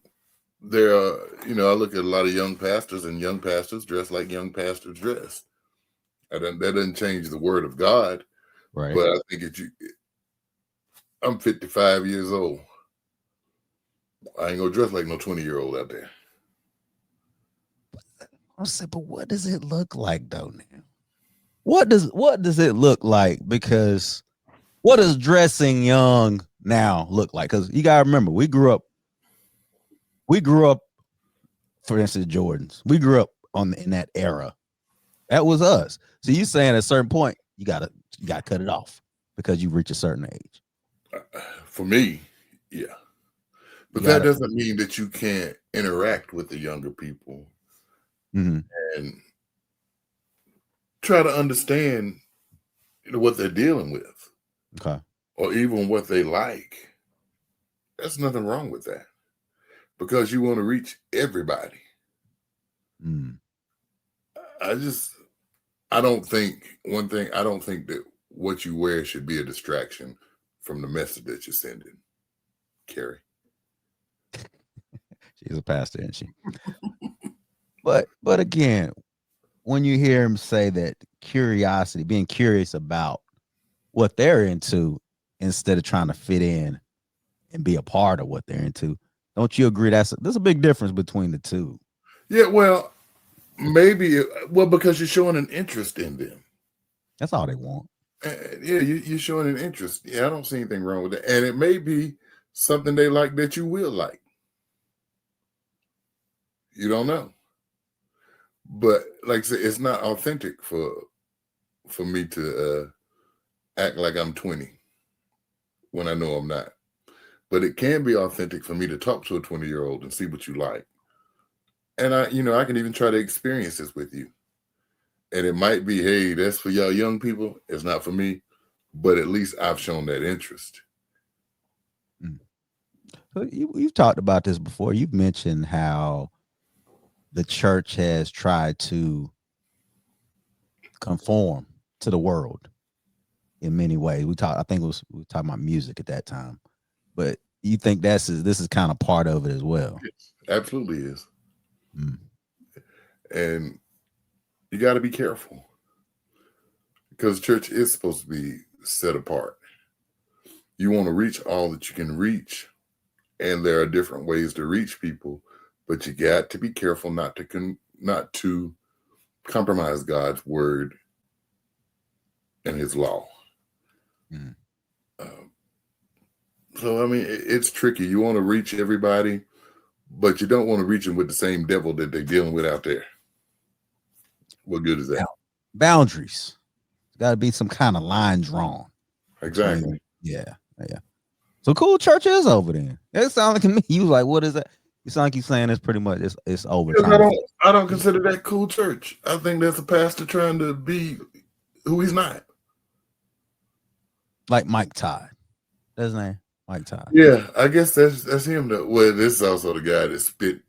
Speaker 2: there are, I look at a lot of young pastors and young pastors dress like young pastors dress. That doesn't change the word of God.
Speaker 1: Right.
Speaker 2: But I think I'm 55 years old. I ain't gonna dress like no 20-year-old out there.
Speaker 1: I say, but what does it look like though now? What does it look like? Because what does dressing young now look like? Because you gotta remember, we grew up, for instance, Jordans. We grew up in that era. That was us. So you saying at a certain point, you gotta cut it off because you reach a certain age.
Speaker 2: For me, yeah. But that doesn't mean that you can't interact with the younger people and try to understand what they're dealing with.
Speaker 1: Okay.
Speaker 2: Or even what they like. There's nothing wrong with that. Because you want to reach everybody. I don't think that what you wear should be a distraction from the message that you're sending. Carrie.
Speaker 1: She's a pastor, isn't she? But again, when you hear him say that curiosity, being curious about what they're into instead of trying to fit in and be a part of what they're into, don't you agree there's a big difference between the two?
Speaker 2: Yeah, well, because you're showing an interest in them.
Speaker 1: That's all they want.
Speaker 2: Yeah, you're showing an interest. Yeah, I don't see anything wrong with that. And it may be something they like that you will like. You don't know. But like I said, it's not authentic for me to act like I'm 20 when I know I'm not. But it can be authentic for me to talk to a 20-year-old and see what you like. And I can even try to experience this with you. And it might be, hey, that's for y'all young people. It's not for me. But at least I've shown that interest.
Speaker 1: You've talked about this before. You've mentioned how the church has tried to conform to the world in many ways. We were talking about music at that time. But you think this is kind of part of it as well?
Speaker 2: It absolutely is. And you got to be careful because church is supposed to be set apart. You want to reach all that you can reach, and there are different ways to reach people, but you got to be careful not to compromise God's word and His law. So I mean, it's tricky. You want to reach everybody, but you don't want to reach them with the same devil that they're dealing with out there. What good is that?
Speaker 1: Boundaries. Got to be some kind of line drawn.
Speaker 2: Exactly.
Speaker 1: Yeah. So cool church is over then. It sounds like to me. You was like, what is that? You sound like you saying it's pretty much it's over.
Speaker 2: I don't consider that cool church. I think that's a pastor trying to be who he's not.
Speaker 1: Like Mike Todd. That's his name. Mike Todd.
Speaker 2: Yeah, I guess that's him. Well, this is also the guy that spit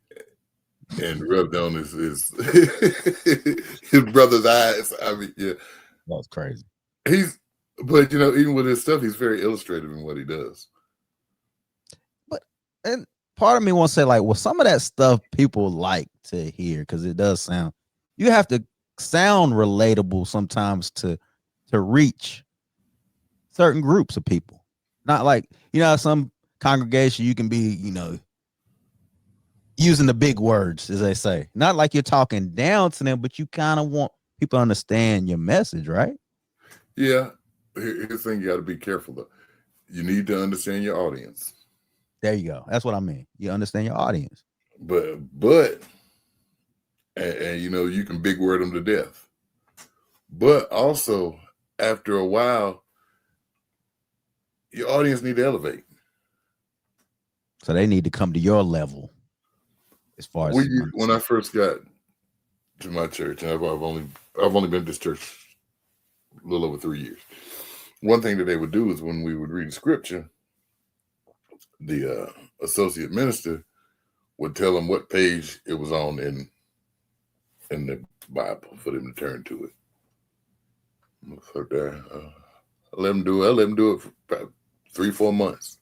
Speaker 2: and rubbed on his his brother's eyes. I mean, yeah,
Speaker 1: That was crazy.
Speaker 2: But even with his stuff, he's very illustrative in what he does.
Speaker 1: And part of me wants to say, like, well, some of that stuff people like to hear because it does sound. You have to sound relatable sometimes to reach certain groups of people. Not like some congregation you can be using the big words, as they say. Not like you're talking down to them, but you kind of want people to understand your message, right?
Speaker 2: Yeah. Here's the thing: you got to be careful though. You need to understand your audience.
Speaker 1: There you go. That's what I mean. You understand your audience.
Speaker 2: But you can big word them to death. But also, after a while, your audience need to elevate.
Speaker 1: So they need to come to your level. As far as
Speaker 2: when I first got to my church, and I've only been to this church a little over 3 years. One thing that they would do is when we would read scripture, the associate minister would tell them what page it was on in the Bible for them to turn to it. So I let them do it for about 3-4 months,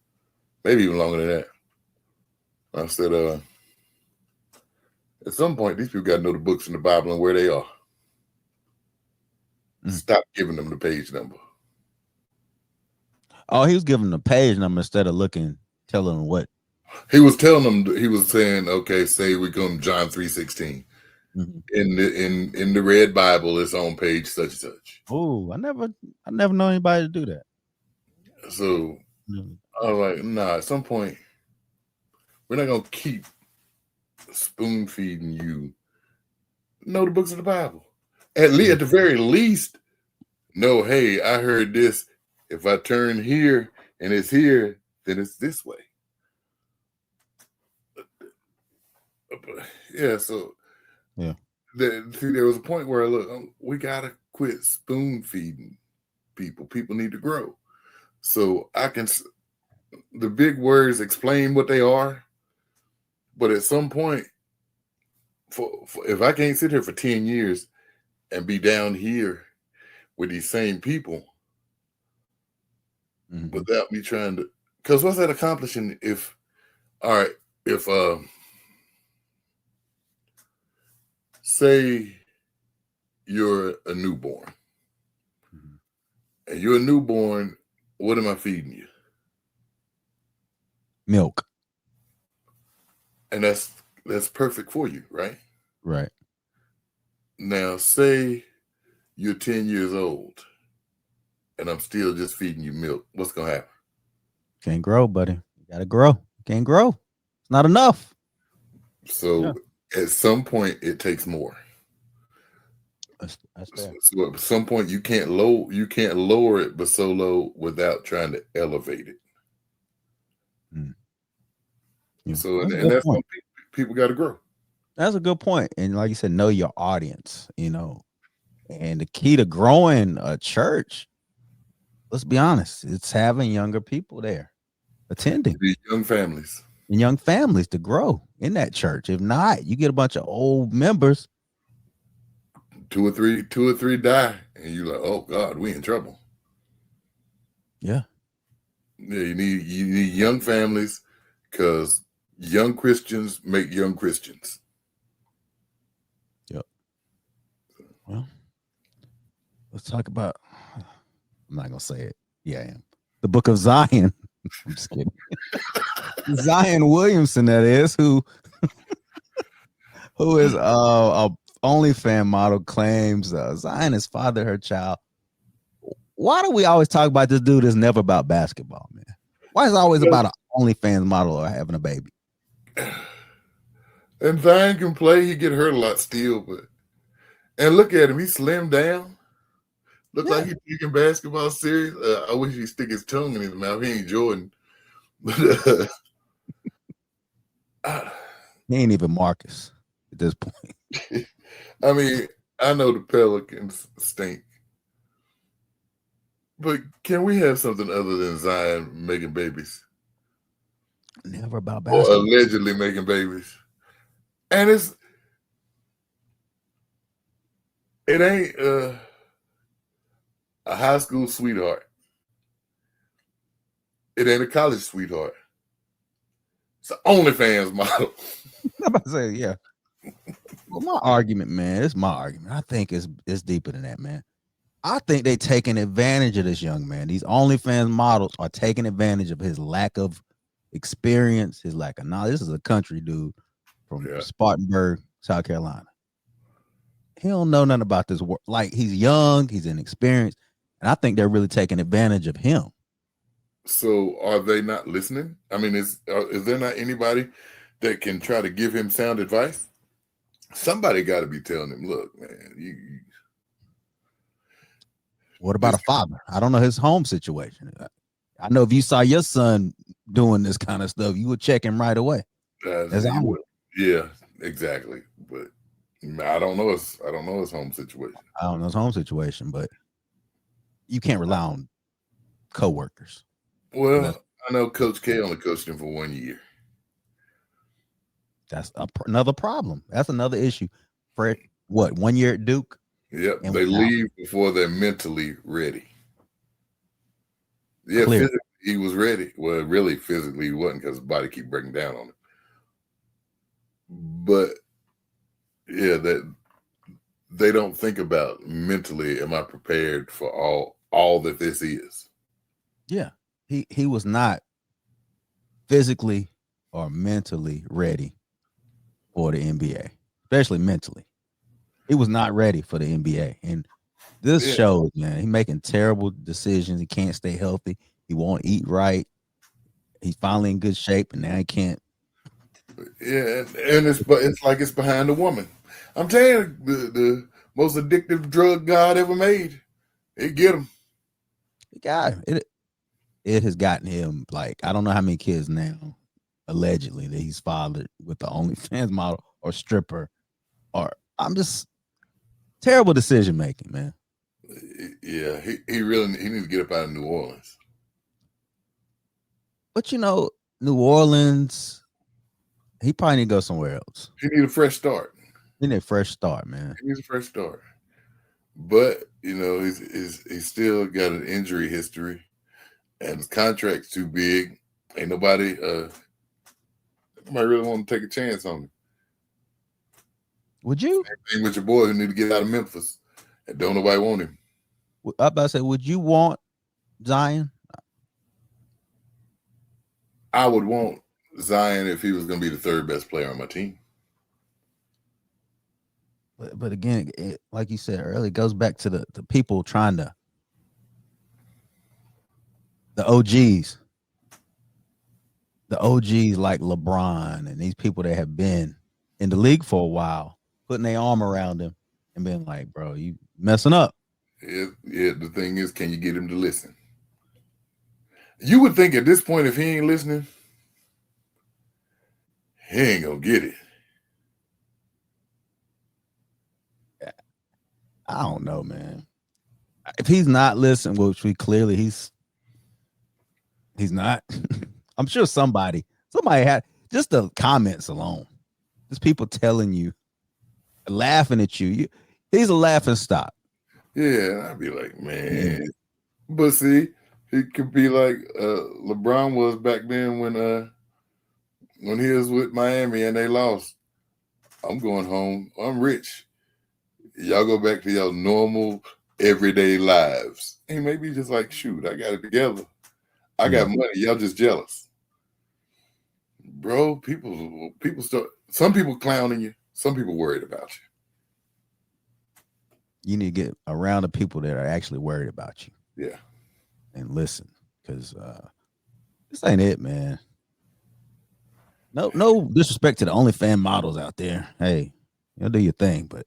Speaker 2: maybe even longer than that. I said, at some point, these people got to know the books in the Bible and where they are. Stop giving them the page number.
Speaker 1: Oh, he was giving them the page number instead of telling them what.
Speaker 2: He was telling them. He was saying, "Okay, say we come John 3:16 in the red Bible. It's on page such and such."
Speaker 1: Oh, I never know anybody to do that.
Speaker 2: So I was like, "Nah." At some point, we're not gonna keep spoon feeding you. Know the books of the Bible. At the very least, know. Hey, I heard this. If I turn here and it's here, then it's this way. Yeah, so there was a point where we gotta quit spoon feeding people. People need to grow. So the big words explain what they are, but at some point, if I can't sit here for 10 years and be down here with these same people without me trying to, because what's that accomplishing if say you're a newborn and you're a newborn, what am I feeding you?
Speaker 1: Milk.
Speaker 2: And that's perfect for you, right?
Speaker 1: Right.
Speaker 2: Now, say you're 10 years old and I'm still just feeding you milk. What's going to happen?
Speaker 1: Can't grow, buddy. You got to grow. Can't grow. It's not enough.
Speaker 2: So at some point, it takes more.
Speaker 1: That's fair.
Speaker 2: So at some point, you can't lower it, but so low without trying to elevate it. Yeah. So and that's when people got to grow.
Speaker 1: That's a good point. And like you said, know your audience, and the key to growing a church, let's be honest, it's having younger people there attending.
Speaker 2: The young families.
Speaker 1: And young families to grow in that church. If not, you get a bunch of old members.
Speaker 2: Two or three die, and you're like, oh God, we in trouble.
Speaker 1: Yeah.
Speaker 2: Yeah, you need young families because young Christians make young Christians.
Speaker 1: Yep. Well, let's talk about, I'm not gonna say it. Yeah, I am. The Book of Zion. I'm just kidding. Zion Williamson, that is, who is a OnlyFans model, claims Zion has fathered her child. Why do we always talk about this dude that's never about basketball, man? Why is it always about an OnlyFans model or having a baby?
Speaker 2: And Zion can play. He get hurt a lot still, and look at him. He slimmed down. Look like he's taking basketball serious. I wish he'd stick his tongue in his mouth. He ain't Jordan. But,
Speaker 1: He ain't even Marcus at this point.
Speaker 2: I mean, I know the Pelicans stink, but can we have something other than Zion making babies
Speaker 1: Never about
Speaker 2: or
Speaker 1: basketball.
Speaker 2: allegedly making babies? And it ain't a high school sweetheart. It ain't a college sweetheart. It's an OnlyFans model.
Speaker 1: I'm about to say, yeah. Well, my argument, man, it's my argument. I think it's deeper than that, man. I think they taking advantage of this young man. These OnlyFans models are taking advantage of his lack of experience, his lack of knowledge. This is a country dude from Spartanburg, South Carolina. He don't know nothing about this work. Like, he's young, he's inexperienced, and I think they're really taking advantage of him.
Speaker 2: So are they not listening? I mean, is there not anybody that can try to give him sound advice? Somebody got to be telling him, look, man,
Speaker 1: What about a father? I don't know his home situation. I know if you saw your son doing this kind of stuff, you would check him right away.
Speaker 2: Yeah, exactly. But I don't know his home situation.
Speaker 1: I don't know his home situation, but you can't rely on coworkers.
Speaker 2: Well, I know Coach K only coached him for 1 year.
Speaker 1: That's another problem. That's another issue. Fred, what, 1 year at Duke?
Speaker 2: Yep, they leave before they're mentally ready. Yeah, physically he was ready. Well, really, physically he wasn't because his body keep breaking down on him. But yeah, that they don't think about mentally. Am I prepared for all that this is?
Speaker 1: Yeah, he was not physically or mentally ready for the NBA, especially mentally. He was not ready for the NBA, and this shows, man. He's making terrible decisions. He can't stay healthy. He won't eat right. He's finally in good shape, and now he can't.
Speaker 2: Yeah, and it's like it's behind the woman. I'm telling you, the most addictive drug God ever made. It get him.
Speaker 1: It has gotten him, like, I don't know how many kids now, allegedly, that he's fathered with the OnlyFans model or stripper, or I'm just terrible decision making, man.
Speaker 2: Yeah, he needs to get up out of New Orleans.
Speaker 1: But New Orleans, he probably need to go somewhere else.
Speaker 2: He need a fresh start.
Speaker 1: He need a fresh start, man.
Speaker 2: He needs a fresh start. But he's still got an injury history, and his contract's too big. Ain't nobody really want to take a chance on him.
Speaker 1: Would you?
Speaker 2: Same thing with your boy who need to get out of Memphis, and don't nobody want him.
Speaker 1: I about to say, would you want Zion?
Speaker 2: I would want Zion if he was going to be the third best player on my team.
Speaker 1: But again, like you said earlier, it goes back to the people trying to, the OGs like LeBron and these people that have been in the league for a while, putting their arm around him and being like, bro, you messing up.
Speaker 2: Yeah, the thing is, can you get him to listen? You would think at this point, if he ain't listening, he ain't gonna get it.
Speaker 1: I don't know, man. If he's not listening, which he's not. I'm sure somebody had, just the comments alone, just people telling you, laughing at you. He's a laughing stock.
Speaker 2: Yeah, I'd be like, man. Yeah. But see, he could be like LeBron was back then when he was with Miami and they lost. I'm going home. I'm rich. Y'all go back to your normal everyday lives. He may be just like, shoot, I got it together. I got money. Y'all just jealous. Bro, people start, some people clowning you. Some people worried about you.
Speaker 1: You need to get around the people that are actually worried about you.
Speaker 2: Yeah.
Speaker 1: And listen, because this ain't it, man. No disrespect to the OnlyFans models out there. Hey, you'll do your thing, but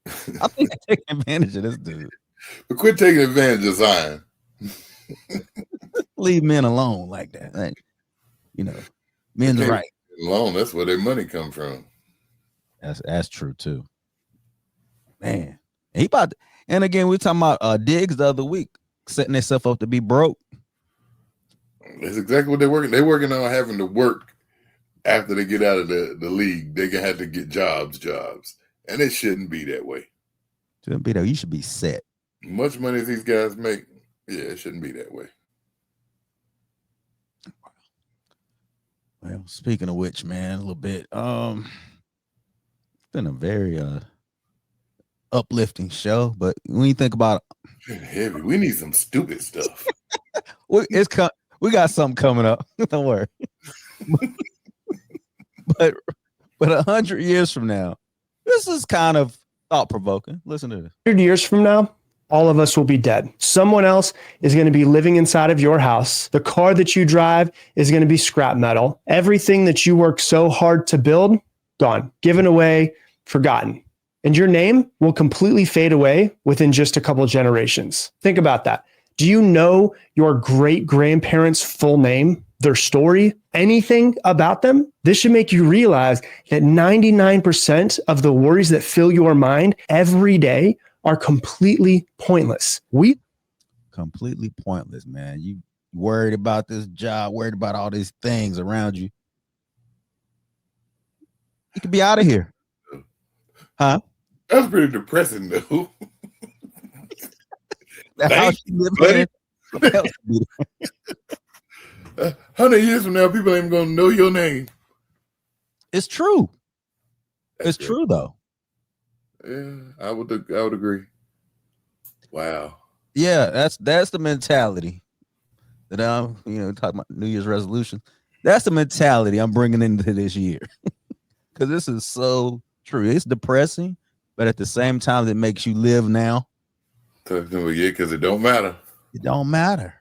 Speaker 1: I think they're taking advantage of this dude.
Speaker 2: But quit taking advantage of Zion.
Speaker 1: Leave men alone like that. Like, men's right.
Speaker 2: Alone, that's where their money come from.
Speaker 1: That's true too. Man, and again, we talking about Diggs the other week, setting themselves up to be broke.
Speaker 2: That's exactly what they're working. They're working on having to work after they get out of the league. They're gonna have to get jobs, and it shouldn't be that way.
Speaker 1: Shouldn't be that. You should be set.
Speaker 2: Much money as these guys make, it shouldn't be that way.
Speaker 1: Well, speaking of which, man, a little bit. It's been a very uplifting show, but when you think about
Speaker 2: heavy, we need some stupid stuff.
Speaker 1: we got something coming up. Don't worry. but 100 years from now, this is kind of thought provoking. Listen to this.
Speaker 6: 100 years from now, all of us will be dead. Someone else is going to be living inside of your house. The car that you drive is going to be scrap metal. Everything that you work so hard to build, gone, given away, forgotten. And your name will completely fade away within just a couple of generations. Think about that. Do you know your great-grandparents' full name, their story, anything about them? This should make you realize that 99% of the worries that fill your mind every day are completely pointless.
Speaker 1: Completely pointless, man. You worried about this job, worried about all these things around you. You could be out of here. Huh?
Speaker 2: That's pretty depressing, though.
Speaker 1: The house you live in.
Speaker 2: 100 years from now, people ain't gonna know your name.
Speaker 1: It's true. It's true, though.
Speaker 2: Yeah, I would agree. Wow.
Speaker 1: Yeah, that's the mentality that I'm, talking about New Year's resolution. That's the mentality I'm bringing into this year, because this is so true. It's depressing, but at the same time, it makes you live now.
Speaker 2: Yeah, because it don't matter.
Speaker 1: It don't matter.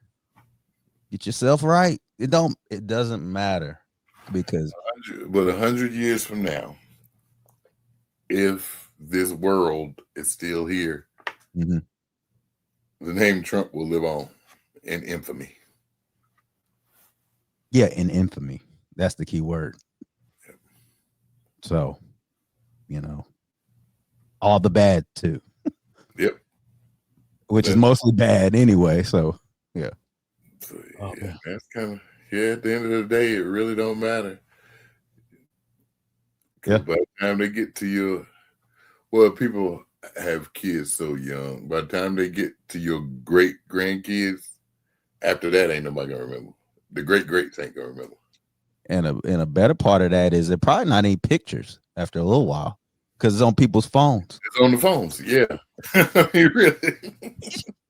Speaker 1: Get yourself right. It doesn't matter, because.
Speaker 2: But 100 years from now, if this world is still here,
Speaker 1: mm-hmm.
Speaker 2: the name Trump will live on in infamy.
Speaker 1: Yeah, in infamy. That's the key word.
Speaker 2: Yep.
Speaker 1: So, all the bad too.
Speaker 2: Yep.
Speaker 1: Which is mostly bad anyway. So, yeah.
Speaker 2: So, that's kind of, at the end of the day, it really don't matter.
Speaker 1: Yeah.
Speaker 2: By the time they get to people have kids so young. By the time they get to your great grandkids, after that, ain't nobody gonna remember. The great greats ain't gonna remember.
Speaker 1: And a better part of that is it probably not any pictures after a little while, because it's on people's phones.
Speaker 2: It's on the phones, yeah. I mean, really.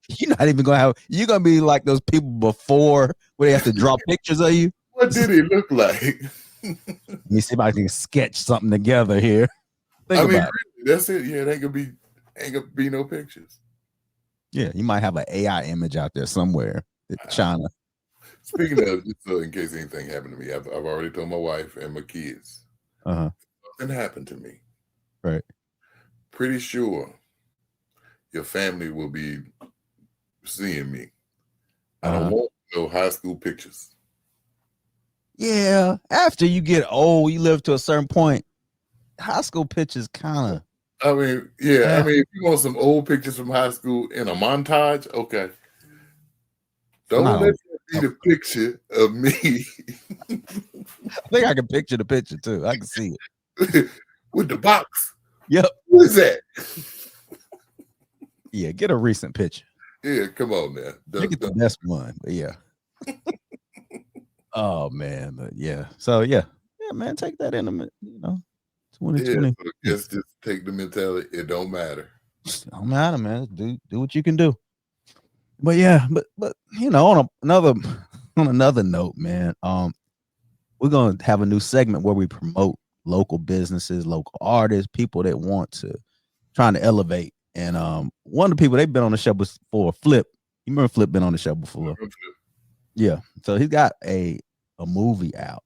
Speaker 1: You're not even gonna have. You're gonna be like those people before where they have to draw pictures of you.
Speaker 2: What did he look like?
Speaker 1: Let me see if I can sketch something together here. Think about
Speaker 2: really, that's it. Yeah, it ain't gonna be no pictures.
Speaker 1: Yeah, you might have an AI image out there somewhere. China.
Speaker 2: Speaking of, just so in case anything happened to me, I've already told my wife and my kids. Something happened to me.
Speaker 1: Right.
Speaker 2: Pretty sure your family will be seeing me. I don't want no high school pictures.
Speaker 1: Yeah, after you get old, you live to a certain point. High school pictures kind of.
Speaker 2: I mean, yeah. I mean, if you want some old pictures from high school in a montage, okay. Don't let that be the picture of me.
Speaker 1: I think I can picture the picture too. I can see
Speaker 2: it with the box.
Speaker 1: Yep.
Speaker 2: What is that?
Speaker 1: Yeah, get a recent picture.
Speaker 2: Yeah, come on now.
Speaker 1: Get the best one, but yeah. Oh man, but yeah. So yeah, man, take that in a minute. 2020.
Speaker 2: Yeah, so just take the mentality. It don't matter.
Speaker 1: It don't matter, man. Do what you can do. But yeah, but on another note, man, we're gonna have a new segment where we promote local businesses, local artists, people that want to trying to elevate. And one of the people they've been on the show before, Flip. You remember Flip been on the show before? Yeah. So he's got a movie out,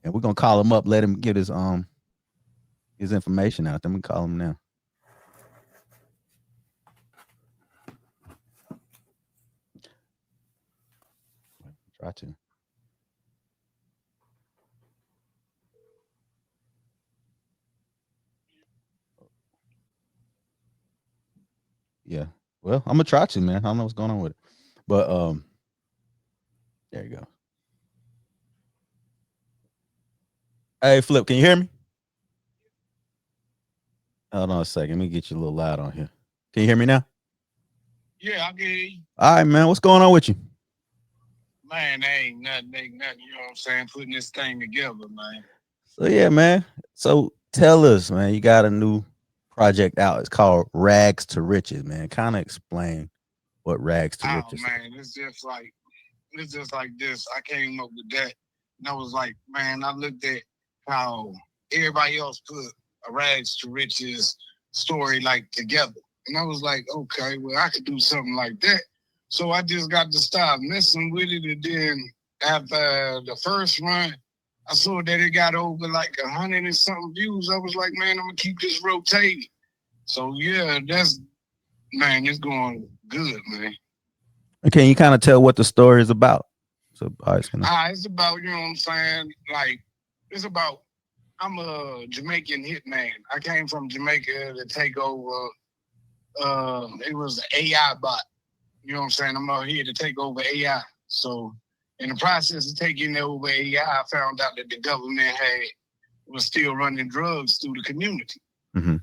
Speaker 1: and we're gonna call him up, let him get his information out. Then we call him now. Try to. Yeah. Well, I'm gonna try to, man. I don't know what's going on with it, but there you go. Hey, Flip, can you hear me? Hold on a second. Let me get you a little loud on here. Can you hear me now?
Speaker 7: Yeah, I get you.
Speaker 1: All right, man. What's going on with you?
Speaker 7: Man, ain't nothing, you know what I'm saying? Putting this thing together, man.
Speaker 1: So yeah, man. So tell us, man. You got a new project out. It's called Rags to Riches, man. Kind of explain what Rags to
Speaker 7: Oh
Speaker 1: Riches is.
Speaker 7: man, it's just like this. I came up with that. And I was like, man, I looked at how everybody else put a rags to riches story like together. And I was like, okay, well, I could do something like that. So I just got to start messing with it. And then after the first run, I saw that it got over like 100 and something views. I was like, man, I'm gonna keep this rotating. So yeah, man, it's going good, man.
Speaker 1: Can you kind of tell what the story is about? So
Speaker 7: It's about, you know what I'm saying? Like, it's about, I'm a Jamaican hitman. I came from Jamaica to take over, it was an AI bot. You know what I'm saying? I'm out here to take over AI. So in the process of taking over AI, I found out that the government was still running drugs through the community.
Speaker 1: Mm-hmm.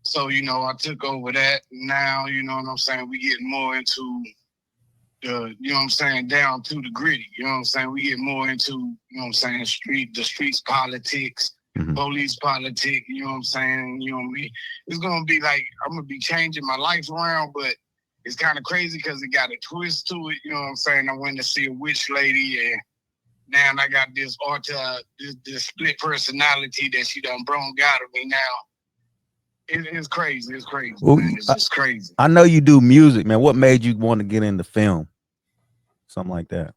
Speaker 7: So, you know, I took over that. Now, you know what I'm saying? We get more into you know what I'm saying, down to the gritty. You know what I'm saying? We get more into, you know what I'm saying, the streets politics,
Speaker 1: mm-hmm.
Speaker 7: police politics, you know what I'm saying? You know what I mean? It's gonna be like I'm gonna be changing my life around, but it's kind of crazy because it got a twist to it, you know what I'm saying? I went to see a witch lady and now I got this this split personality that she done brung out of me now. It's crazy. It's crazy.
Speaker 1: Well,
Speaker 7: man. It's just crazy.
Speaker 1: I know you do music, man. What made you want to get into film? Something like that.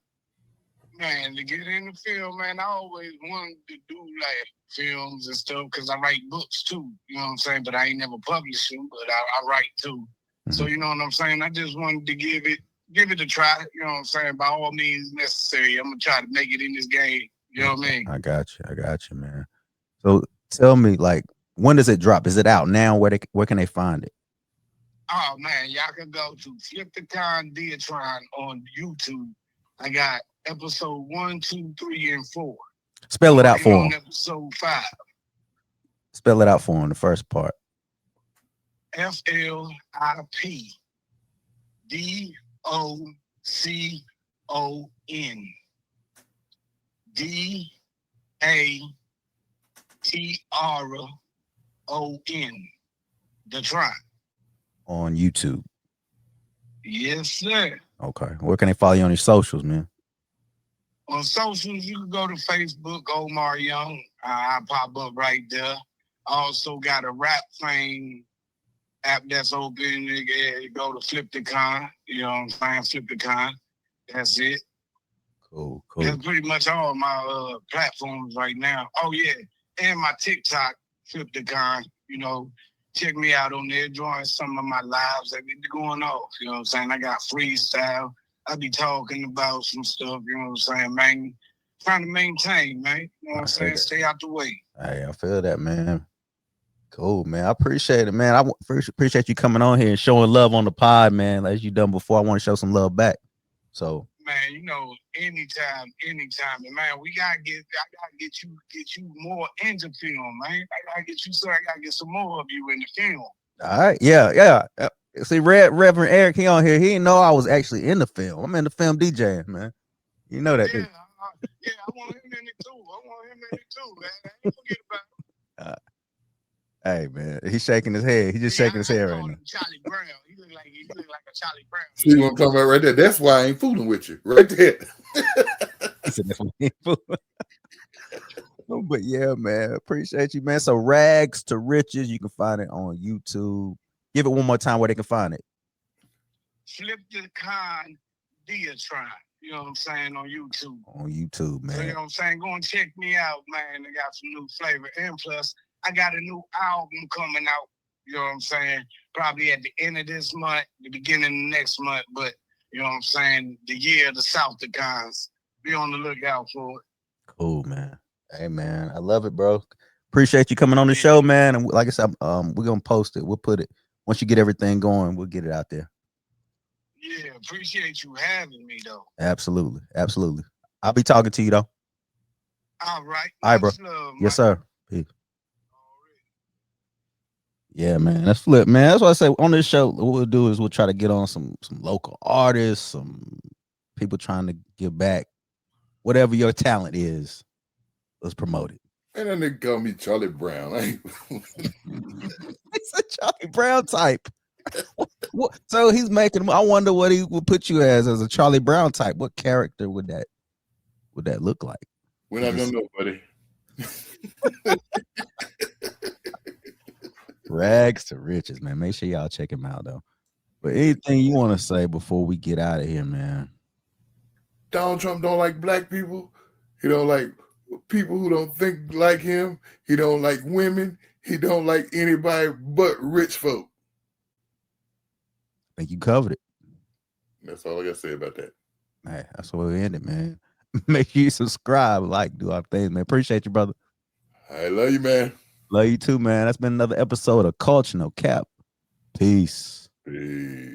Speaker 7: Man, to get in the film, man, I always wanted to do like films and stuff because I write books too. You know what I'm saying? But I ain't never published them, but I write too. Mm-hmm. So you know what I'm saying? I just wanted to give it a try. You know what I'm saying? By all means necessary. I'm gonna try to make it in this game. You know what I mean?
Speaker 1: I got you, man. So tell me, like, when does it drop? Is it out now? Where can they find it?
Speaker 7: Oh man, y'all can go to Flip the Con Diatron on YouTube. I got episode 1, 2, 3, and 4.
Speaker 1: Spell it out for him.
Speaker 7: Episode 5.
Speaker 1: Spell it out for him. The first part.
Speaker 7: FLIP DOCON DATRON. The Tron.
Speaker 1: On YouTube.
Speaker 7: Yes, sir.
Speaker 1: Okay. Where can they follow you on your socials, man?
Speaker 7: On socials, you can go to Facebook, Omar Young. I pop up right there. I also got a Rap Fame app that's open. Go to Flip the Con. You know what I'm saying? Flip the Con. That's it.
Speaker 1: Cool.
Speaker 7: That's pretty much all my platforms right now. Oh, yeah. And my TikTok, Flip the Con. You know, check me out on there, join some of my lives that be going off. You know what I'm saying? I got freestyle. I be talking about some stuff, you know what I'm saying, man? Trying to maintain, man. You know what I'm saying? Stay out the way.
Speaker 1: Hey, I feel that, man. Cool, man. I appreciate it, man. I appreciate you coming on here and showing love on the pod, man. As you done before, I want to show some love back. So,
Speaker 7: man, you know, anytime. And man, I gotta get you more into film, man. I gotta get some more of you in the film.
Speaker 1: All right, yeah. See, Reverend Eric, he on here. He didn't know I was actually in the film. I'm in the film DJing, man. You know that.
Speaker 7: Yeah, I want him in it too. Man. I ain't forget about it.
Speaker 1: Hey, man, he's shaking his head. He's just shaking his head right now.
Speaker 7: Charlie Brown. He look like a Charlie Brown.
Speaker 2: See what I'm talking about right there? That's why I ain't fooling with you, right there.
Speaker 1: But yeah, man, appreciate you, man. So Rags to Riches, you can find it on YouTube. Give it one more time where they can find it.
Speaker 7: Flip the Con Diatron. You know what I'm saying, on YouTube.
Speaker 1: On YouTube, man.
Speaker 7: So, you know what I'm saying? Go and check me out, man. I got some new flavor. And plus, I got a new album coming out. You know what I'm saying? Probably at the end of this month, the beginning of next month. But, you know what I'm saying? The year of the Southicons. Be on the lookout for it.
Speaker 1: Cool, man. Hey, man, I love it, bro. Appreciate you coming on the show, man. And like I said, we're going to post it. We'll put it. once you get everything going, we'll get it out there.
Speaker 7: Yeah, appreciate you having me though.
Speaker 1: Absolutely. Absolutely. I'll be talking to you though.
Speaker 7: All right.
Speaker 1: All right, bro.
Speaker 7: Much love,
Speaker 1: Yes,
Speaker 7: man.
Speaker 1: sir. Peace. Yeah, man. That's flip, man. That's what I say on this show. What we'll do is we'll try to get on some local artists, some people trying to give back. Whatever your talent is, let's promote it.
Speaker 2: And then they call me Charlie Brown.
Speaker 1: It's a Charlie Brown type. So he's making. I wonder what he would put you as a Charlie Brown type. What character would that look like?
Speaker 2: We're not gonna know, buddy.
Speaker 1: Rags to riches, man. Make sure y'all check him out though. But anything you want to say before we get out of here, man?
Speaker 2: Donald Trump don't like black people. He don't like people who don't think like him. He don't like women. He don't like anybody but rich folk.
Speaker 1: I think you covered it.
Speaker 2: That's all I got to say about that.
Speaker 1: Hey, that's where we ended, man. Make sure you subscribe, like, do our things, man. Appreciate you, brother.
Speaker 2: I love you, man.
Speaker 1: Love you too, man. That's been another episode of Culture No Cap. Peace.
Speaker 2: Peace.